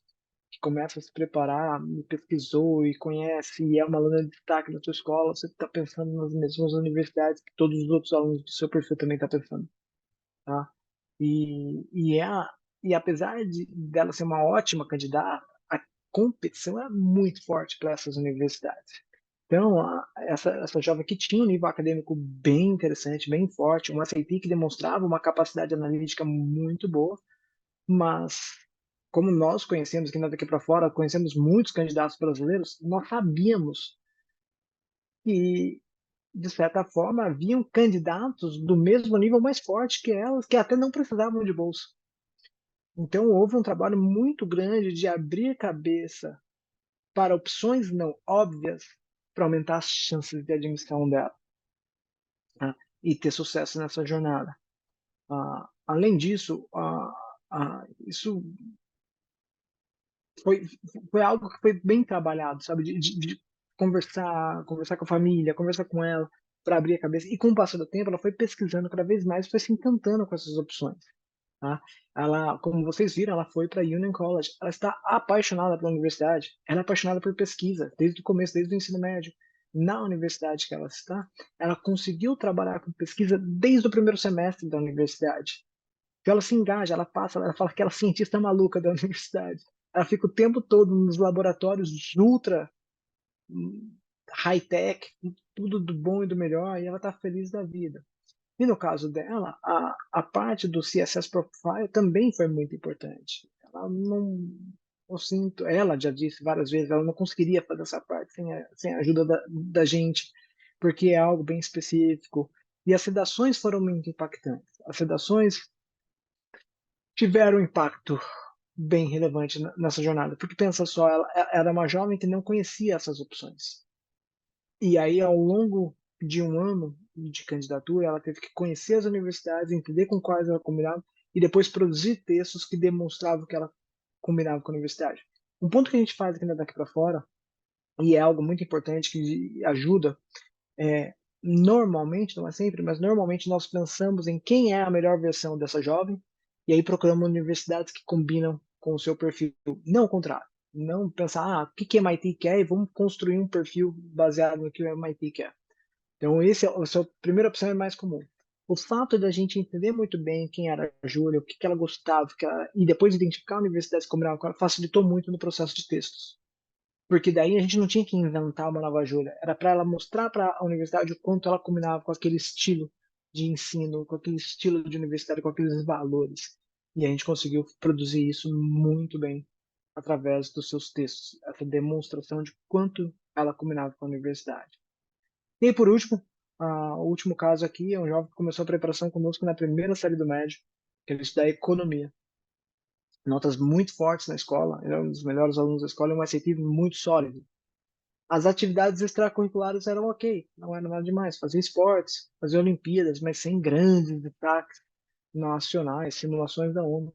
que começa a se preparar, e pesquisou e conhece e é uma aluna de destaque da sua escola, você está pensando nas mesmas universidades que todos os outros alunos do seu perfil também estão pensando, tá? E, e, é, e apesar dela ser uma ótima candidata, a competição é muito forte para essas universidades. Então, essa jovem que tinha um nível acadêmico bem interessante, bem forte, um SAT que demonstrava uma capacidade analítica muito boa, mas como nós conhecemos aqui daqui para fora, conhecemos muitos candidatos brasileiros, nós sabíamos que, de certa forma, haviam candidatos do mesmo nível mais forte que elas, que até não precisavam de bolsa. Então, houve um trabalho muito grande de abrir cabeça para opções não óbvias para aumentar as chances de admissão dela, tá? E ter sucesso nessa jornada. Além disso, isso foi, foi algo que foi bem trabalhado, sabe? De conversar com a família, conversar com ela, para abrir a cabeça. E com o passar do tempo, ela foi pesquisando cada vez mais, foi se encantando com essas opções. Tá? Ela, como vocês viram, ela foi para Union College. Ela está apaixonada pela universidade. Ela é apaixonada por pesquisa, desde o começo, desde o ensino médio. Na universidade que ela está, ela conseguiu trabalhar com pesquisa desde o primeiro semestre da universidade. Então ela se engaja, ela passa, ela fala que ela é cientista maluca da universidade. Ela fica o tempo todo nos laboratórios ultra high-tech, tudo do bom e do melhor, e ela está feliz da vida. E no caso dela, a parte do CSS Profile também foi muito importante. Ela não, eu sinto, ela já disse várias vezes, ela não conseguiria fazer essa parte sem a ajuda da gente, porque é algo bem específico. E as redações foram muito impactantes. As redações tiveram um impacto bem relevante nessa jornada, porque pensa só, ela era uma jovem que não conhecia essas opções. E aí, ao longo de um ano de candidatura, ela teve que conhecer as universidades, entender com quais ela combinava e depois produzir textos que demonstravam que ela combinava com a universidade. Um ponto que a gente faz aqui na Daqui para Fora, e é algo muito importante que ajuda, é, normalmente, não é sempre, mas normalmente nós pensamos em quem é a melhor versão dessa jovem e aí procuramos universidades que combinam com o seu perfil, não o contrário. Não pensar, o que MIT quer e vamos construir um perfil baseado no que o MIT quer. Então, essa é a primeira opção é mais comum. O fato da gente entender muito bem quem era a Júlia, o que ela gostava, e depois identificar a universidade como ela facilitou muito no processo de textos. Porque daí a gente não tinha que inventar uma nova Júlia. Era para ela mostrar para a universidade o quanto ela combinava com aquele estilo de ensino, com aquele estilo de universidade, com aqueles valores. E a gente conseguiu produzir isso muito bem através dos seus textos, essa demonstração de quanto ela combinava com a universidade. E por último, o último caso aqui é um jovem que começou a preparação conosco na primeira série do médio, que ele estuda economia. Notas muito fortes na escola, ele é um dos melhores alunos da escola e um SAT muito sólido. As atividades extracurriculares eram ok, não era nada demais. Fazia esportes, fazia Olimpíadas, mas sem grandes destaques nacionais, simulações da ONU.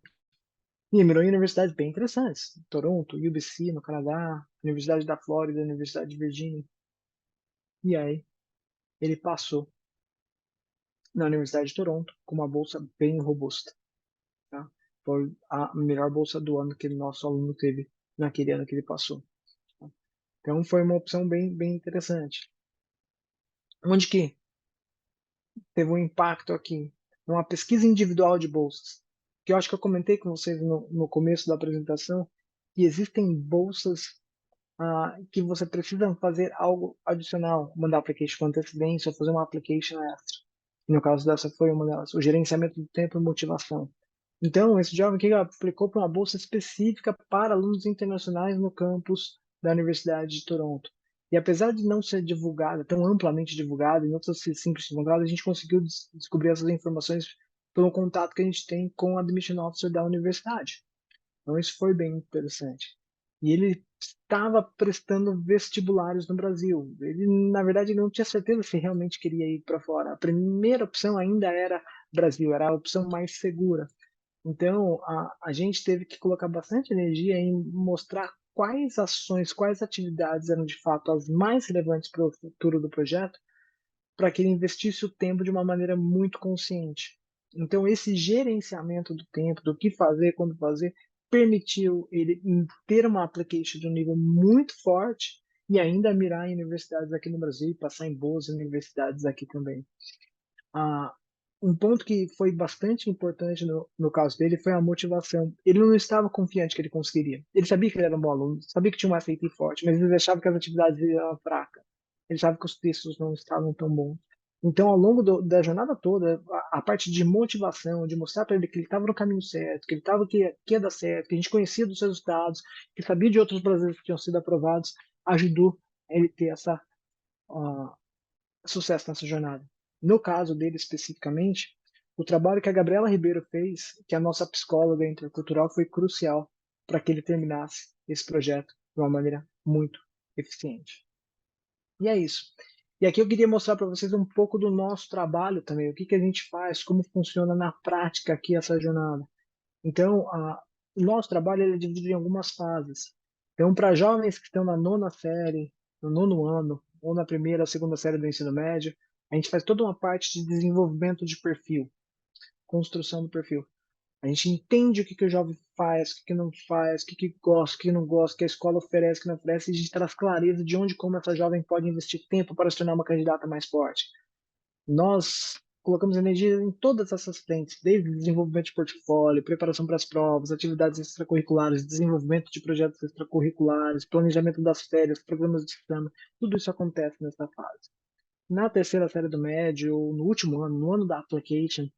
E mirou em universidades bem interessantes. Toronto, UBC, no Canadá, Universidade da Flórida, Universidade de Virgínia. E aí, ele passou na Universidade de Toronto com uma bolsa bem robusta. Tá? Foi a melhor bolsa do ano que o nosso aluno teve naquele ano que ele passou. Tá? Então, foi uma opção bem interessante. Onde que teve um impacto aqui, numa pesquisa individual de bolsas, que eu acho que eu comentei com vocês no começo da apresentação, que existem bolsas que você precisa fazer algo adicional, mandar application com antecedência ou fazer uma application extra. No caso dessa foi uma delas, o gerenciamento do tempo e motivação. Então, esse jovem aqui aplicou para uma bolsa específica para alunos internacionais no campus da Universidade de Toronto. E apesar de não ser divulgada, tão amplamente divulgada, em outras simples divulgada, a gente conseguiu descobrir essas informações pelo contato que a gente tem com o Admission Officer da universidade. Então, isso foi bem interessante. E ele estava prestando vestibulares no Brasil. Ele, na verdade, não tinha certeza se realmente queria ir para fora. A primeira opção ainda era Brasil, era a opção mais segura. Então, a gente teve que colocar bastante energia em mostrar quais ações, quais atividades eram de fato as mais relevantes para o futuro do projeto, para que ele investisse o tempo de uma maneira muito consciente. Então, esse gerenciamento do tempo, do que fazer, quando fazer, permitiu ele ter uma application de um nível muito forte e ainda mirar em universidades aqui no Brasil e passar em boas universidades aqui também. Ah, um ponto que foi bastante importante no caso dele foi a motivação. Ele não estava confiante que ele conseguiria. Ele sabia que ele era um bom aluno, sabia que tinha um SAT forte, mas ele achava que as atividades eram fracas. Ele achava que os textos não estavam tão bons. Então, ao longo da jornada toda, a parte de motivação, de mostrar para ele que ele estava no caminho certo, que ele estava que ia dar certo, que a gente conhecia dos resultados, que sabia de outros brasileiros que tinham sido aprovados, ajudou ele ter essa uh, sucesso nessa jornada. No caso dele especificamente, o trabalho que a Gabriela Ribeiro fez, que é a nossa psicóloga intercultural, foi crucial para que ele terminasse esse projeto de uma maneira muito eficiente. E é isso. E aqui eu queria mostrar para vocês um pouco do nosso trabalho também, o que, que a gente faz, como funciona na prática aqui essa jornada. Então, o nosso trabalho ele é dividido em algumas fases. Então, para jovens que estão na nona série, no nono ano, ou na primeira ou segunda série do ensino médio, a gente faz toda uma parte de desenvolvimento de perfil, construção do perfil. A gente entende o que, que o jovem faz, o que, que não faz, o que, que gosta, o que não gosta, o que a escola oferece, o que não oferece, e a gente traz clareza de onde e como essa jovem pode investir tempo para se tornar uma candidata mais forte. Nós colocamos energia em todas essas frentes, desde desenvolvimento de portfólio, preparação para as provas, atividades extracurriculares, desenvolvimento de projetos extracurriculares, planejamento das férias, programas de exame, tudo isso acontece nessa fase. Na terceira série do médio, ou no último ano, no ano da application,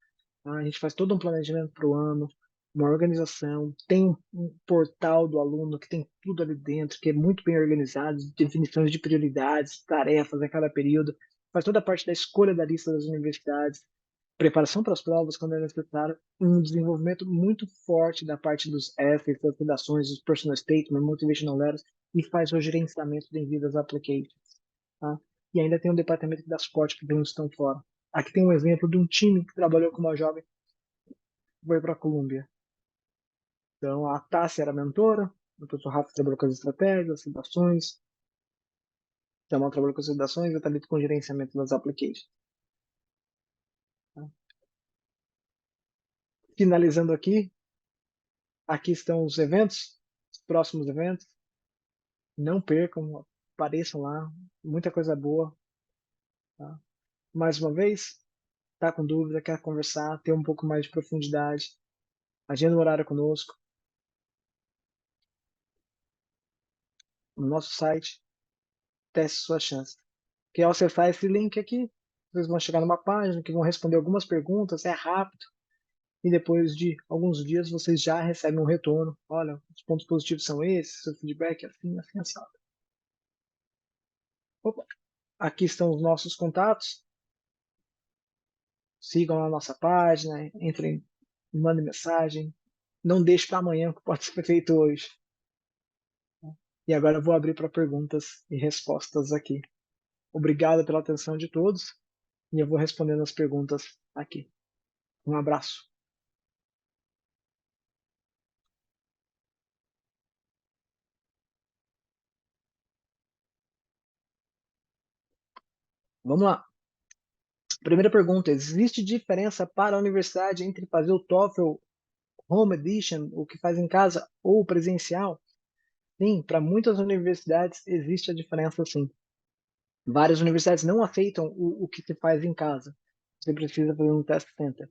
a gente faz todo um planejamento para o ano, uma organização, tem um portal do aluno que tem tudo ali dentro, que é muito bem organizado, definições de prioridades, tarefas a cada período, faz toda a parte da escolha da lista das universidades, preparação para as provas quando é necessário, um desenvolvimento muito forte da parte dos essays, das redações, dos personal statements, motivational letters, e faz o gerenciamento devido às applications. Tá? E ainda tem um departamento que dá suporte para quem estão fora. Aqui tem um exemplo de um time que trabalhou com uma jovem que foi para a Colômbia. Então, a Tássia era a mentora, o professor Rafa trabalhou com as estratégias, as redações, o Jamal trabalhou com as redações e eu também com o gerenciamento das applications. Tá? Finalizando aqui estão os eventos, os próximos eventos. Não percam, apareçam lá, muita coisa boa. Tá? Mais uma vez, está com dúvida, quer conversar, ter um pouco mais de profundidade, agenda um horário conosco no nosso site, teste sua chance. Que ao acessar esse link aqui, vocês vão chegar numa página que vão responder algumas perguntas, é rápido, e depois de alguns dias vocês já recebem um retorno. Olha, os pontos positivos são esses, seu feedback é assim, assim, assado. Opa, aqui estão os nossos contatos. Sigam a nossa página, entrem, mandem mensagem. Não deixe para amanhã o que pode ser feito hoje. E agora eu vou abrir para perguntas e respostas aqui. Obrigado pela atenção de todos e eu vou respondendo as perguntas aqui. Um abraço. Vamos lá. Primeira pergunta: existe diferença para a universidade entre fazer o TOEFL Home Edition, o que faz em casa, ou presencial? Sim, para muitas universidades existe a diferença, sim. Várias universidades não aceitam o que se faz em casa. Você precisa fazer um test center.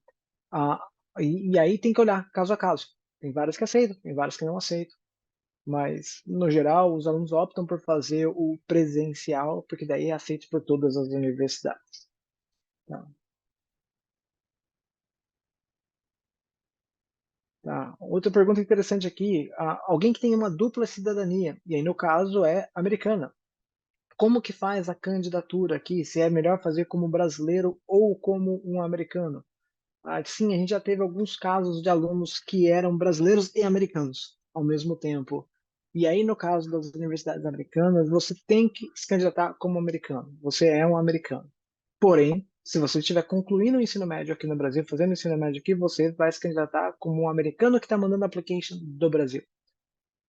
Ah, e aí tem que olhar caso a caso. Tem várias que aceitam, tem várias que não aceitam. Mas, no geral, os alunos optam por fazer o presencial, porque daí é aceito por todas as universidades. Tá? Tá. Outra pergunta interessante aqui, alguém que tem uma dupla cidadania, e aí no caso é americana, como que faz a candidatura aqui? Se é melhor fazer como brasileiro ou como um americano? Sim, a gente já teve alguns casos de alunos que eram brasileiros e americanos ao mesmo tempo. E aí, no caso das universidades americanas, você tem que se candidatar como americano. Você é um americano. Porém, se você estiver concluindo o ensino médio aqui no Brasil, fazendo o ensino médio aqui, você vai se candidatar como um americano que está mandando a application do Brasil.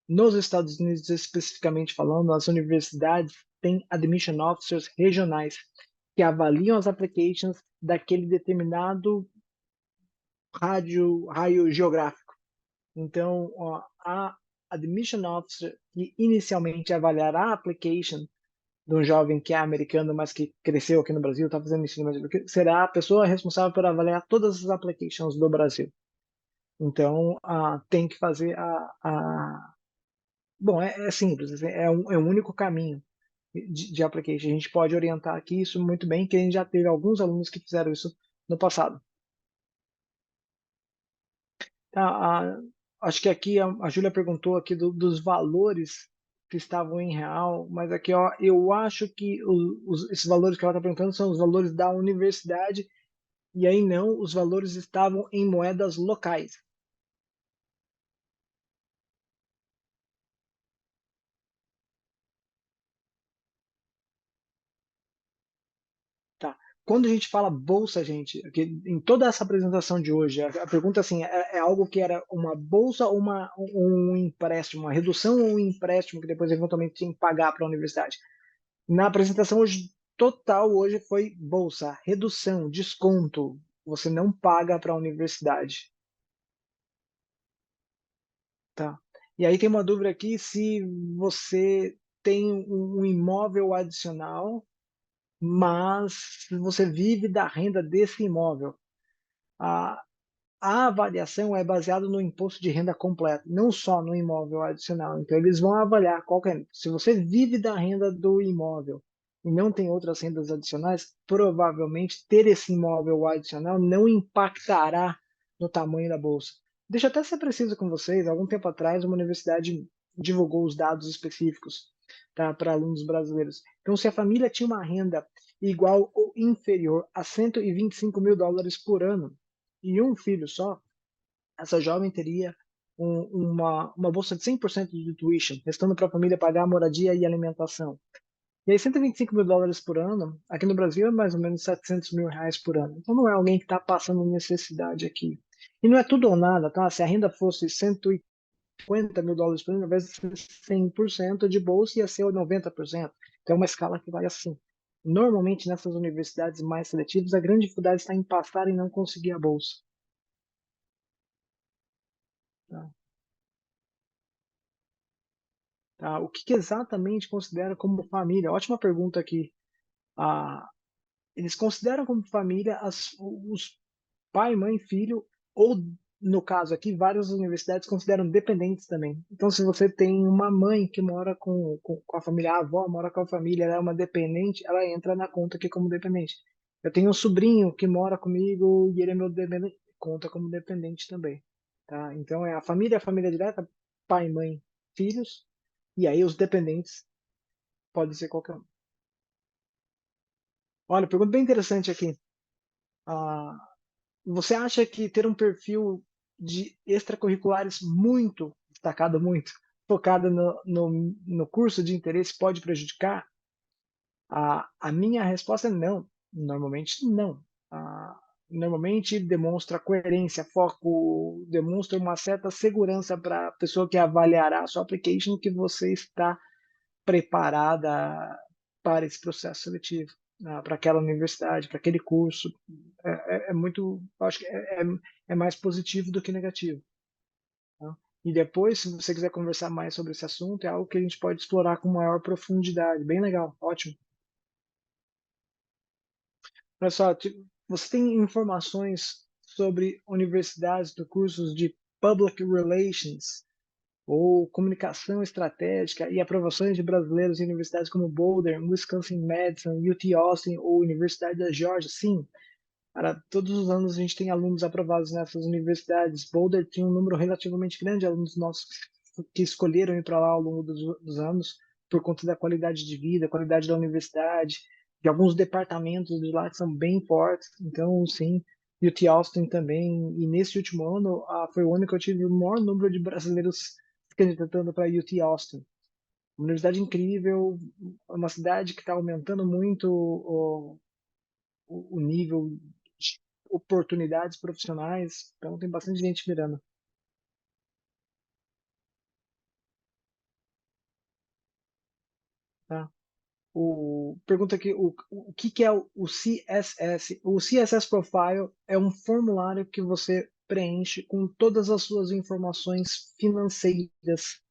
Nos Estados Unidos, especificamente falando, as universidades têm admission officers regionais que avaliam as applications daquele determinado raio geográfico. Então, a admission officer que inicialmente avaliará a application de um jovem que é americano, mas que cresceu aqui no Brasil, está fazendo ensino médio, será a pessoa responsável por avaliar todas as applications do Brasil. Então, tem que fazer Bom, é simples, assim, é um único caminho de application. A gente pode orientar aqui isso muito bem, que a gente já teve alguns alunos que fizeram isso no passado. Tá, acho que aqui a Júlia perguntou aqui dos valores que estavam em real, mas aqui ó, eu acho que esses valores que ela está perguntando são os valores da universidade e aí não, os valores estavam em moedas locais. Tá? Quando a gente fala bolsa, gente, aqui, em toda essa apresentação de hoje, a pergunta assim, é algo que era uma bolsa ou um empréstimo, uma redução ou um empréstimo que depois eventualmente tinha que pagar para a universidade? Na apresentação hoje, total hoje foi bolsa, redução, desconto. Você não paga para a universidade, tá? E aí tem uma dúvida aqui se você tem um imóvel adicional, mas você vive da renda desse imóvel. A, a avaliação é baseada no imposto de renda completo, não só no imóvel adicional. Então, eles vão avaliar qual que é. Se você vive da renda do imóvel e não tem outras rendas adicionais, provavelmente ter esse imóvel adicional não impactará no tamanho da bolsa. Deixa eu até ser preciso com vocês. Algum tempo atrás, uma universidade divulgou os dados específicos, tá, para alunos brasileiros. Então, se a família tinha uma renda igual ou inferior a US$ 125.000 por ano, e um filho só, essa jovem teria uma bolsa de 100% de tuition, restando para a família pagar moradia e alimentação. E aí, US$ 125.000 por ano, aqui no Brasil é mais ou menos R$ 700.000 por ano. Então não é alguém que está passando necessidade aqui. E não é tudo ou nada, tá? Se a renda fosse US$ 150.000 por ano, ao invés de ser 100% de bolsa, ia ser 90%. Então é uma escala que vai assim. Normalmente, nessas universidades mais seletivas, a grande dificuldade está em passar e não conseguir a bolsa. Tá? Tá? O que exatamente considera como família? Ótima pergunta aqui. Ah, eles consideram como família os pai, mãe, filho, ou no caso aqui, várias universidades consideram dependentes também. Então, se você tem uma mãe que mora com a família, a avó mora com a família, ela é uma dependente, ela entra na conta aqui como dependente. Eu tenho um sobrinho que mora comigo e ele é meu dependente, conta como dependente também. Tá? Então, é a família direta, pai, mãe, filhos, e aí os dependentes pode ser qualquer um. Olha, pergunta bem interessante aqui. Ah, você acha que ter um perfil de extracurriculares muito destacado, muito focado no curso de interesse pode prejudicar? A minha resposta é não. Normalmente não. Normalmente demonstra coerência, foco, demonstra uma certa segurança para a pessoa que avaliará a sua application que você está preparada para esse processo seletivo, para aquela universidade, para aquele curso. É muito, acho que é mais positivo do que negativo. Tá? E depois, se você quiser conversar mais sobre esse assunto, é algo que a gente pode explorar com maior profundidade. Bem legal, ótimo. Olha só, você tem informações sobre universidades do cursos de Public Relations ou comunicação estratégica e aprovações de brasileiros em universidades como Boulder, Wisconsin Madison, UT Austin ou Universidade da Georgia? Sim, cara, todos os anos a gente tem alunos aprovados nessas universidades. Boulder tinha um número relativamente grande de alunos nossos que escolheram ir para lá ao longo dos anos por conta da qualidade de vida, qualidade da universidade, de alguns departamentos de lá que são bem fortes. Então, sim, UT Austin também. E nesse último ano, foi o ano que eu tive o maior número de brasileiros se candidatando para UT Austin. Uma universidade incrível, uma cidade que está aumentando muito o nível de oportunidades profissionais. Então tem bastante gente mirando. Tá? Pergunta aqui, o que, que é o CSS? O CSS Profile é um formulário que você preenche com todas as suas informações financeiras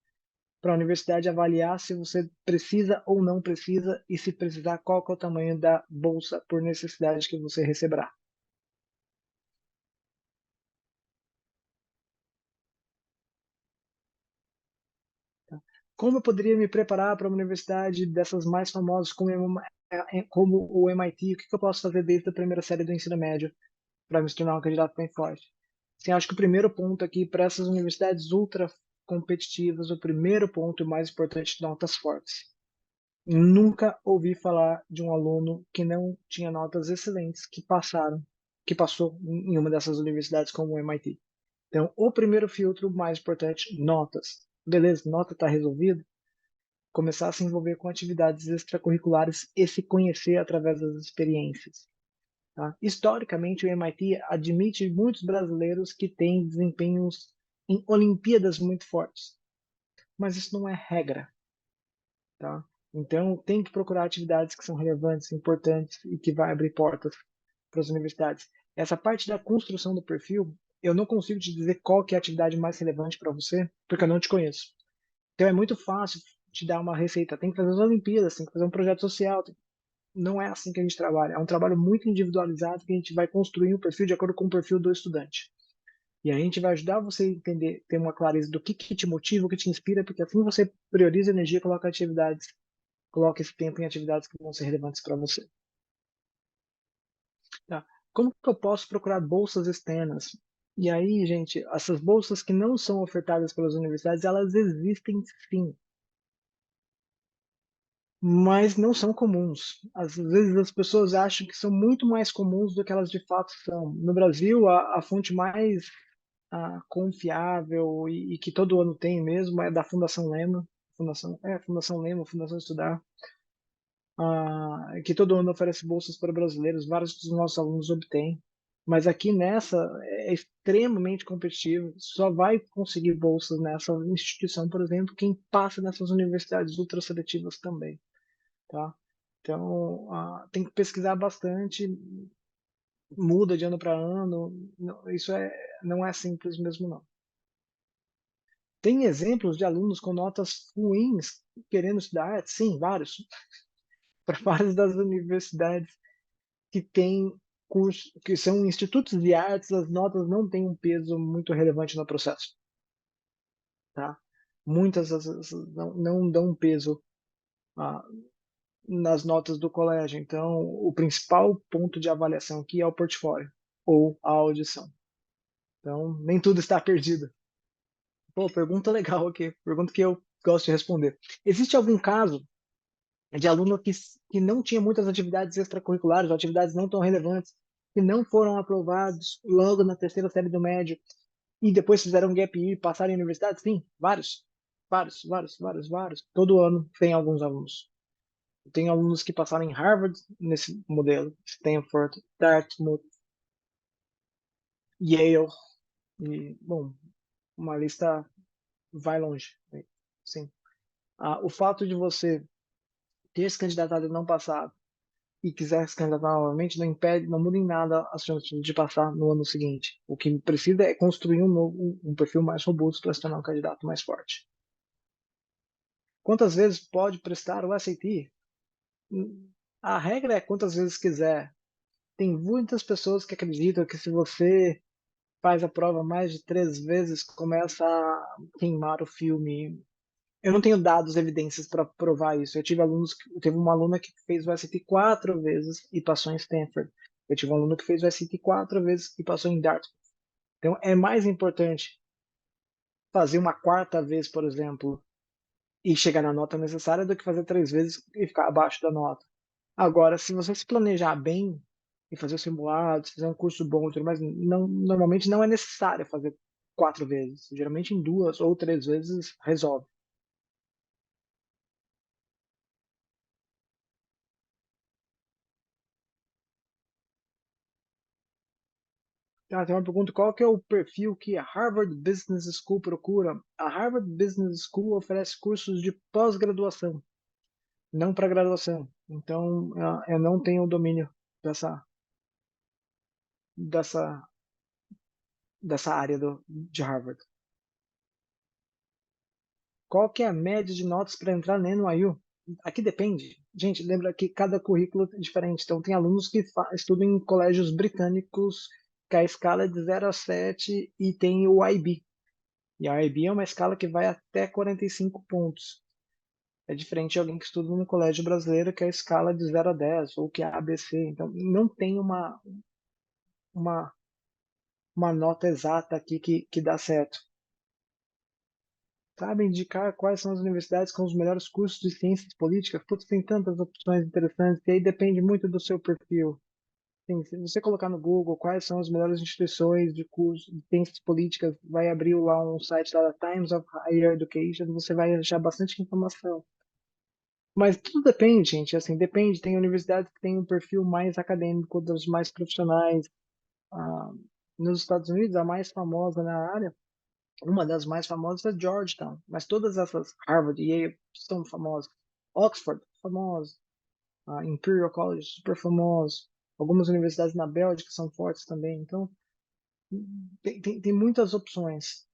para a universidade avaliar se você precisa ou não precisa e se precisar, qual que é o tamanho da bolsa por necessidade que você receberá. Tá? Como eu poderia me preparar para uma universidade dessas mais famosas como o MIT? O que eu posso fazer desde a primeira série do ensino médio para me tornar um candidato bem forte? Sim, acho que o primeiro ponto aqui para essas universidades ultra competitivas, o primeiro ponto mais importante, notas fortes. Nunca ouvi falar de um aluno que não tinha notas excelentes que passou em uma dessas universidades como o MIT. Então, o primeiro filtro mais importante, notas. Beleza, nota está resolvido. Começar a se envolver com atividades extracurriculares e se conhecer através das experiências. Tá? Historicamente, o MIT admite muitos brasileiros que têm desempenhos em Olimpíadas muito fortes, mas isso não é regra. Tá? Então, tem que procurar atividades que são relevantes, importantes e que vai abrir portas para as universidades. Essa parte da construção do perfil, eu não consigo te dizer qual que é a atividade mais relevante para você, porque eu não te conheço. Então, é muito fácil te dar uma receita. Tem que fazer as Olimpíadas, tem que fazer um projeto social. Não é assim que a gente trabalha. É um trabalho muito individualizado que a gente vai construir um perfil de acordo com o perfil do estudante. E a gente vai ajudar você a entender, ter uma clareza do que te motiva, o que te inspira, porque assim você prioriza energia e coloca atividades, coloca esse tempo em atividades que vão ser relevantes para você. Tá? Como que eu posso procurar bolsas externas? E aí, gente, essas bolsas que não são ofertadas pelas universidades, elas existem sim, mas não são comuns. Às vezes as pessoas acham que são muito mais comuns do que elas de fato são. No Brasil, a fonte mais confiável e que todo ano tem mesmo é da Fundação Lema, Fundação Lema, Fundação Estudar, que todo ano oferece bolsas para brasileiros, vários dos nossos alunos obtêm. Mas aqui nessa é extremamente competitivo, só vai conseguir bolsas nessa instituição, por exemplo, quem passa nessas universidades ultra-seletivas também, tá? Então, tem que pesquisar bastante, muda de ano para ano, isso não é simples mesmo, não. Tem exemplos de alunos com notas ruins querendo estudar arte? Sim, vários, para várias das universidades. que tem curso, que são institutos de artes, as notas não têm um peso muito relevante no processo, tá? Muitas não dão peso ah, nas notas do colégio. Então, o principal ponto de avaliação aqui é o portfólio ou a audição. Então, nem tudo está perdido. Pô, pergunta legal aqui, pergunta que eu gosto de responder. Existe algum caso de aluno que não tinha muitas atividades extracurriculares, ou atividades não tão relevantes, que não foram aprovados logo na terceira série do médio e depois fizeram um gap year e passaram em universidade? Sim, vários. Vários, vários, vários, vários. Todo ano tem alguns alunos. Tem alunos que passaram em Harvard nesse modelo, Stanford, Dartmouth, Yale, e, bom, uma lista vai longe. Sim. O fato de você ter se candidatado e não passado e quiser se candidatar novamente não impede, não muda em nada as chances de passar no ano seguinte. O que precisa é construir um perfil mais robusto para se tornar um candidato mais forte. Quantas vezes pode prestar o SAT? A regra é quantas vezes quiser. Tem muitas pessoas que acreditam que se você faz a prova mais de 3 vezes, começa a queimar o filme. Eu não tenho dados, evidências para provar isso. Teve uma aluna que fez o SAT 4 vezes e passou em Stanford. Eu tive um aluno que fez o SAT 4 vezes e passou em Dartmouth. Então, é mais importante fazer uma quarta vez, por exemplo, e chegar na nota necessária do que fazer 3 vezes e ficar abaixo da nota. Agora, se você se planejar bem e fazer o simulado, se fizer um curso bom e tudo mais, normalmente não é necessário fazer 4 vezes. Geralmente em 2 ou 3 vezes resolve. Tá, tem uma pergunta: qual que é o perfil que a Harvard Business School procura? A Harvard Business School oferece cursos de pós-graduação, não para graduação. Então, eu não tenho domínio dessa, dessa, dessa área de Harvard. Qual que é a média de notas para entrar na NYU? Aqui depende. Gente, lembra que cada currículo é diferente. Então, tem alunos que estudam em colégios britânicos, que a escala é de 0 a 7, e tem o IB. E a IB é uma escala que vai até 45 pontos. É diferente de alguém que estuda no colégio brasileiro, que é a escala de 0 a 10, ou que é ABC. Então, não tem uma, uma nota exata aqui que dá certo. Sabe indicar quais são as universidades com os melhores cursos de ciências políticas? Putz, tem tantas opções interessantes, e aí depende muito do seu perfil. Sim, se você colocar no Google quais são as melhores instituições de curso de ciências políticas, vai abrir lá um site lá da Times of Higher Education, você vai achar bastante informação. Mas tudo depende, gente, assim, depende. Tem universidades que têm um perfil mais acadêmico, outras mais profissionais. Ah, nos Estados Unidos, a mais famosa na área, uma das mais famosas é Georgetown, mas todas essas, Harvard e Yale, são famosas. Oxford, famosa. Imperial College, super famoso. Algumas universidades na Bélgica são fortes também. Então, tem muitas opções.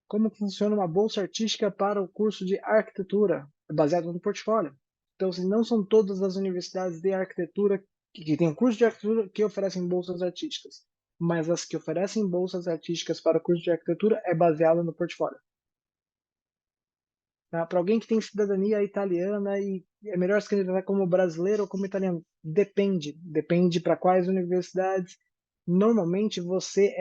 Como funciona uma bolsa artística para o curso de arquitetura? É baseado no portfólio. Então, assim, não são todas as universidades de arquitetura que têm curso de arquitetura que oferecem bolsas artísticas, mas as que oferecem bolsas artísticas para o curso de arquitetura é baseado no portfólio. Tá? Para alguém que tem cidadania italiana e é melhor se candidatar como brasileiro ou como italiano? Depende para quais universidades. Normalmente você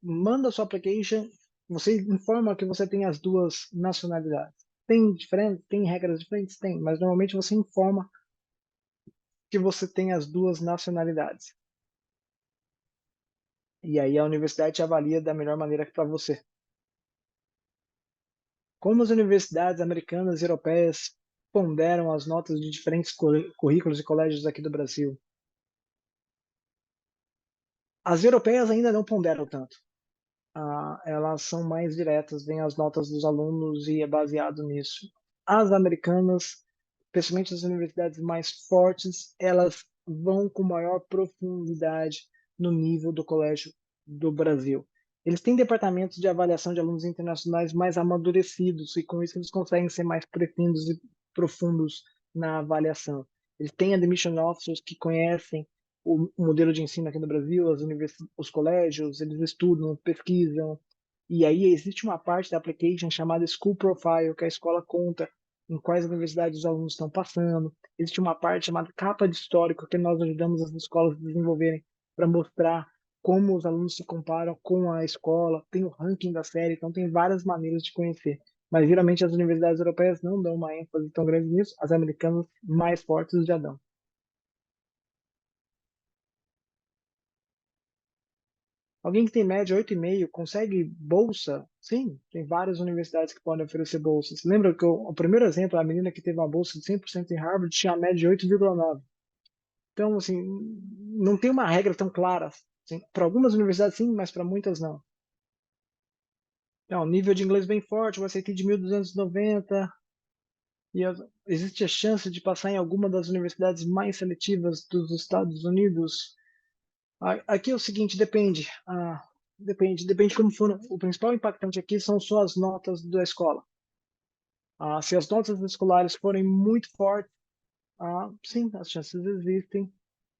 manda a sua application, você informa que você tem as duas nacionalidades. Tem regras diferentes? Tem, mas normalmente você informa que você tem as duas nacionalidades. E aí a universidade te avalia da melhor maneira para você. Como as universidades americanas e europeias ponderam as notas de diferentes currículos e colégios aqui do Brasil? As europeias ainda não ponderam tanto. Elas são mais diretas, vêm as notas dos alunos e é baseado nisso. As americanas, especialmente as universidades mais fortes, elas vão com maior profundidade no nível do colégio do Brasil. Eles têm departamentos de avaliação de alunos internacionais mais amadurecidos e com isso eles conseguem ser mais profundos na avaliação. Eles têm admission officers que conhecem o modelo de ensino aqui no Brasil, os colégios, eles estudam, pesquisam, e aí existe uma parte da application chamada School Profile, que a escola conta em quais universidades os alunos estão passando. Existe uma parte chamada capa de histórico, que nós ajudamos as escolas a desenvolverem para mostrar como os alunos se comparam com a escola. Tem o ranking da série, então tem várias maneiras de conhecer. Mas geralmente as universidades europeias não dão uma ênfase tão grande nisso, as americanas mais fortes já dão. Alguém que tem média 8,5 consegue bolsa? Sim, tem várias universidades que podem oferecer bolsas. Lembra que o primeiro exemplo, a menina que teve uma bolsa de 100% em Harvard tinha a média de 8,9. Então, assim, não tem uma regra tão clara. Assim, para algumas universidades sim, mas para muitas não. Então, nível de inglês bem forte, o SAT de 1290, e existe a chance de passar em alguma das universidades mais seletivas dos Estados Unidos. Aqui é o seguinte, depende. Depende como for. O principal impactante aqui são só as notas da escola. Se as notas escolares forem muito fortes, sim, as chances existem.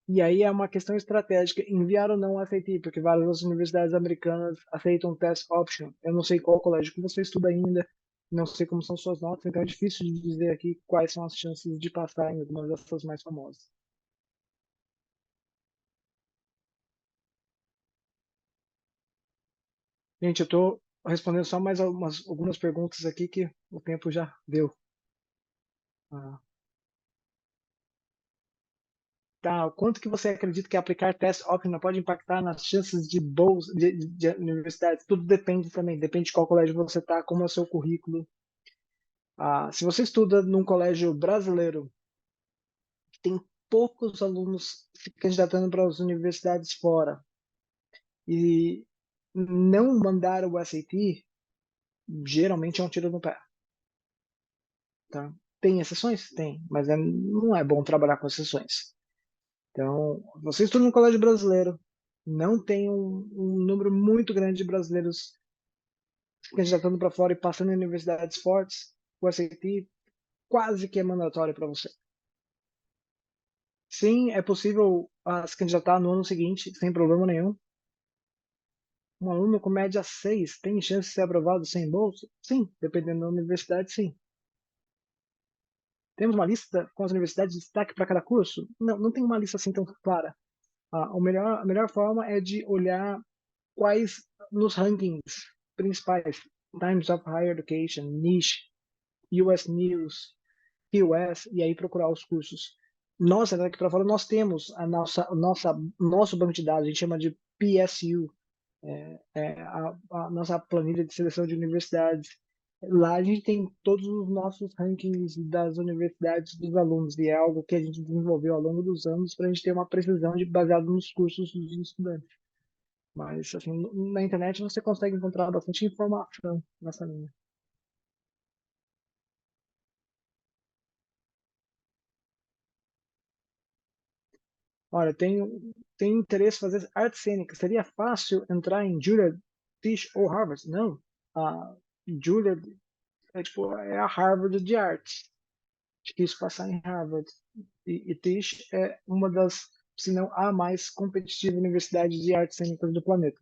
E aí é uma questão estratégica, enviar ou não o SAT, porque várias das universidades americanas aceitam test option. Eu não sei qual colégio que você estuda ainda, não sei como são suas notas, então é difícil de dizer aqui quais são as chances de passar em algumas dessas mais famosas. Gente, eu estou respondendo só mais algumas perguntas aqui que o tempo já deu. Ah, tá, quanto que você acredita que aplicar test option pode impactar nas chances de bolsa de universidades? Tudo depende também, depende de qual colégio você está, como é o seu currículo. Se você estuda num colégio brasileiro que tem poucos alunos se candidatando para as universidades fora e não mandar o SAT, geralmente é um tiro no pé, tá? Tem exceções? Tem, mas não é bom trabalhar com exceções. Então, você estuda num colégio brasileiro, não tem um número muito grande de brasileiros se candidatando para fora e passando em universidades fortes, o SAT quase que é mandatório para você. Sim, é possível se candidatar no ano seguinte, sem problema nenhum. Um aluno com média 6 tem chance de ser aprovado sem bolsa? Sim, dependendo da universidade, sim. Temos uma lista com as universidades de destaque para cada curso? Não, não tem uma lista assim tão clara. A melhor forma é de olhar quais nos rankings principais, Times of Higher Education, Niche, US News, POS, e aí procurar os cursos. Nós, daqui para fora, nós temos nosso banco de dados, a gente chama de PSU, a nossa planilha de seleção de universidades. Lá a gente tem todos os nossos rankings das universidades dos alunos, e é algo que a gente desenvolveu ao longo dos anos para a gente ter uma precisão baseado nos cursos dos estudantes. Mas, assim, na internet você consegue encontrar bastante informação nessa linha. Olha, tenho interesse em fazer arte cênica. Seria fácil entrar em Juilliard, Tisch ou Harvard? Não. A Juilliard é a Harvard de arte. Quis passar em Harvard. E Tisch é uma das, se não a mais competitiva universidade de artes cênicas do planeta.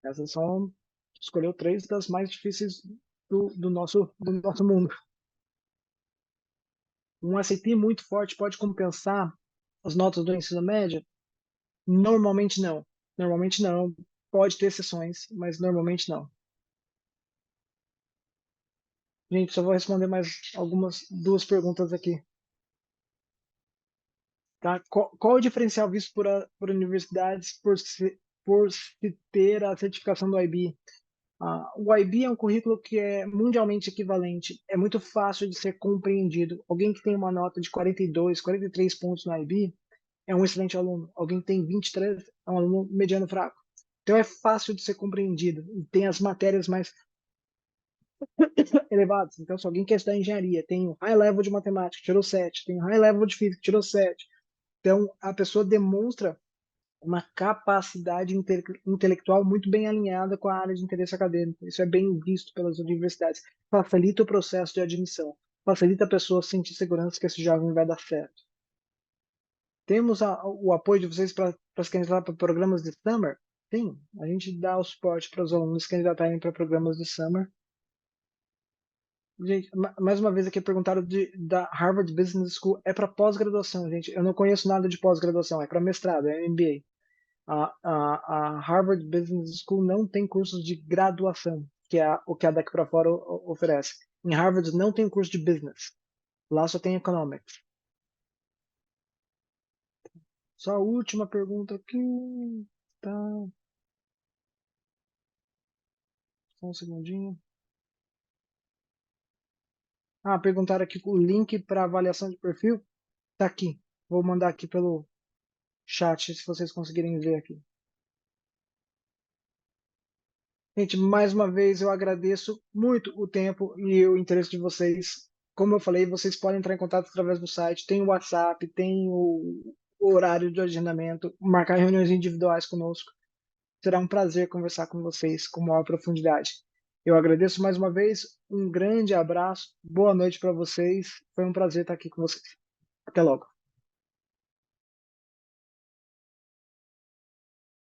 Essas são, escolheu três das mais difíceis do nosso mundo. Um SAT muito forte pode compensar as notas do ensino médio? Normalmente não. Normalmente não. Pode ter exceções, mas normalmente não. Gente, só vou responder mais duas perguntas aqui. Tá? Qual o diferencial visto por universidades por se ter a certificação do IB? O IB é um currículo que é mundialmente equivalente, é muito fácil de ser compreendido. Alguém que tem uma nota de 42, 43 pontos no IB é um excelente aluno. Alguém que tem 23 é um aluno mediano fraco. Então é fácil de ser compreendido e tem as matérias mais elevadas. Então, se alguém quer estudar engenharia, tem um high level de matemática, tirou 7, tem um high level de física, tirou 7. Então, a pessoa demonstra uma capacidade intelectual muito bem alinhada com a área de interesse acadêmico. Isso é bem visto pelas universidades. Facilita o processo de admissão. facilita a pessoa sentir segurança que esse jovem vai dar certo. Temos o apoio de vocês para se candidatar para programas de Summer? Sim, a gente dá o suporte para os alunos se candidatarem para programas de Summer. Gente, mais uma vez aqui perguntaram da Harvard Business School. É para pós-graduação, gente. Eu não conheço nada de pós-graduação, é para mestrado, é MBA. A Harvard Business School não tem cursos de graduação, que é o que a Daqui para Fora oferece. Em Harvard não tem curso de business. Lá só tem economics. Só a última pergunta aqui. Tá, só um segundinho. Perguntaram aqui o link para avaliação de perfil. Tá aqui. Vou mandar aqui pelo chat, se vocês conseguirem ver aqui. Gente, mais uma vez eu agradeço muito o tempo e o interesse de vocês. Como eu falei, vocês podem entrar em contato através do site, tem o WhatsApp, tem o horário de agendamento, marcar reuniões individuais conosco. Será um prazer conversar com vocês com maior profundidade. Eu agradeço mais uma vez, um grande abraço, boa noite para vocês. Foi um prazer estar aqui com vocês. Até logo.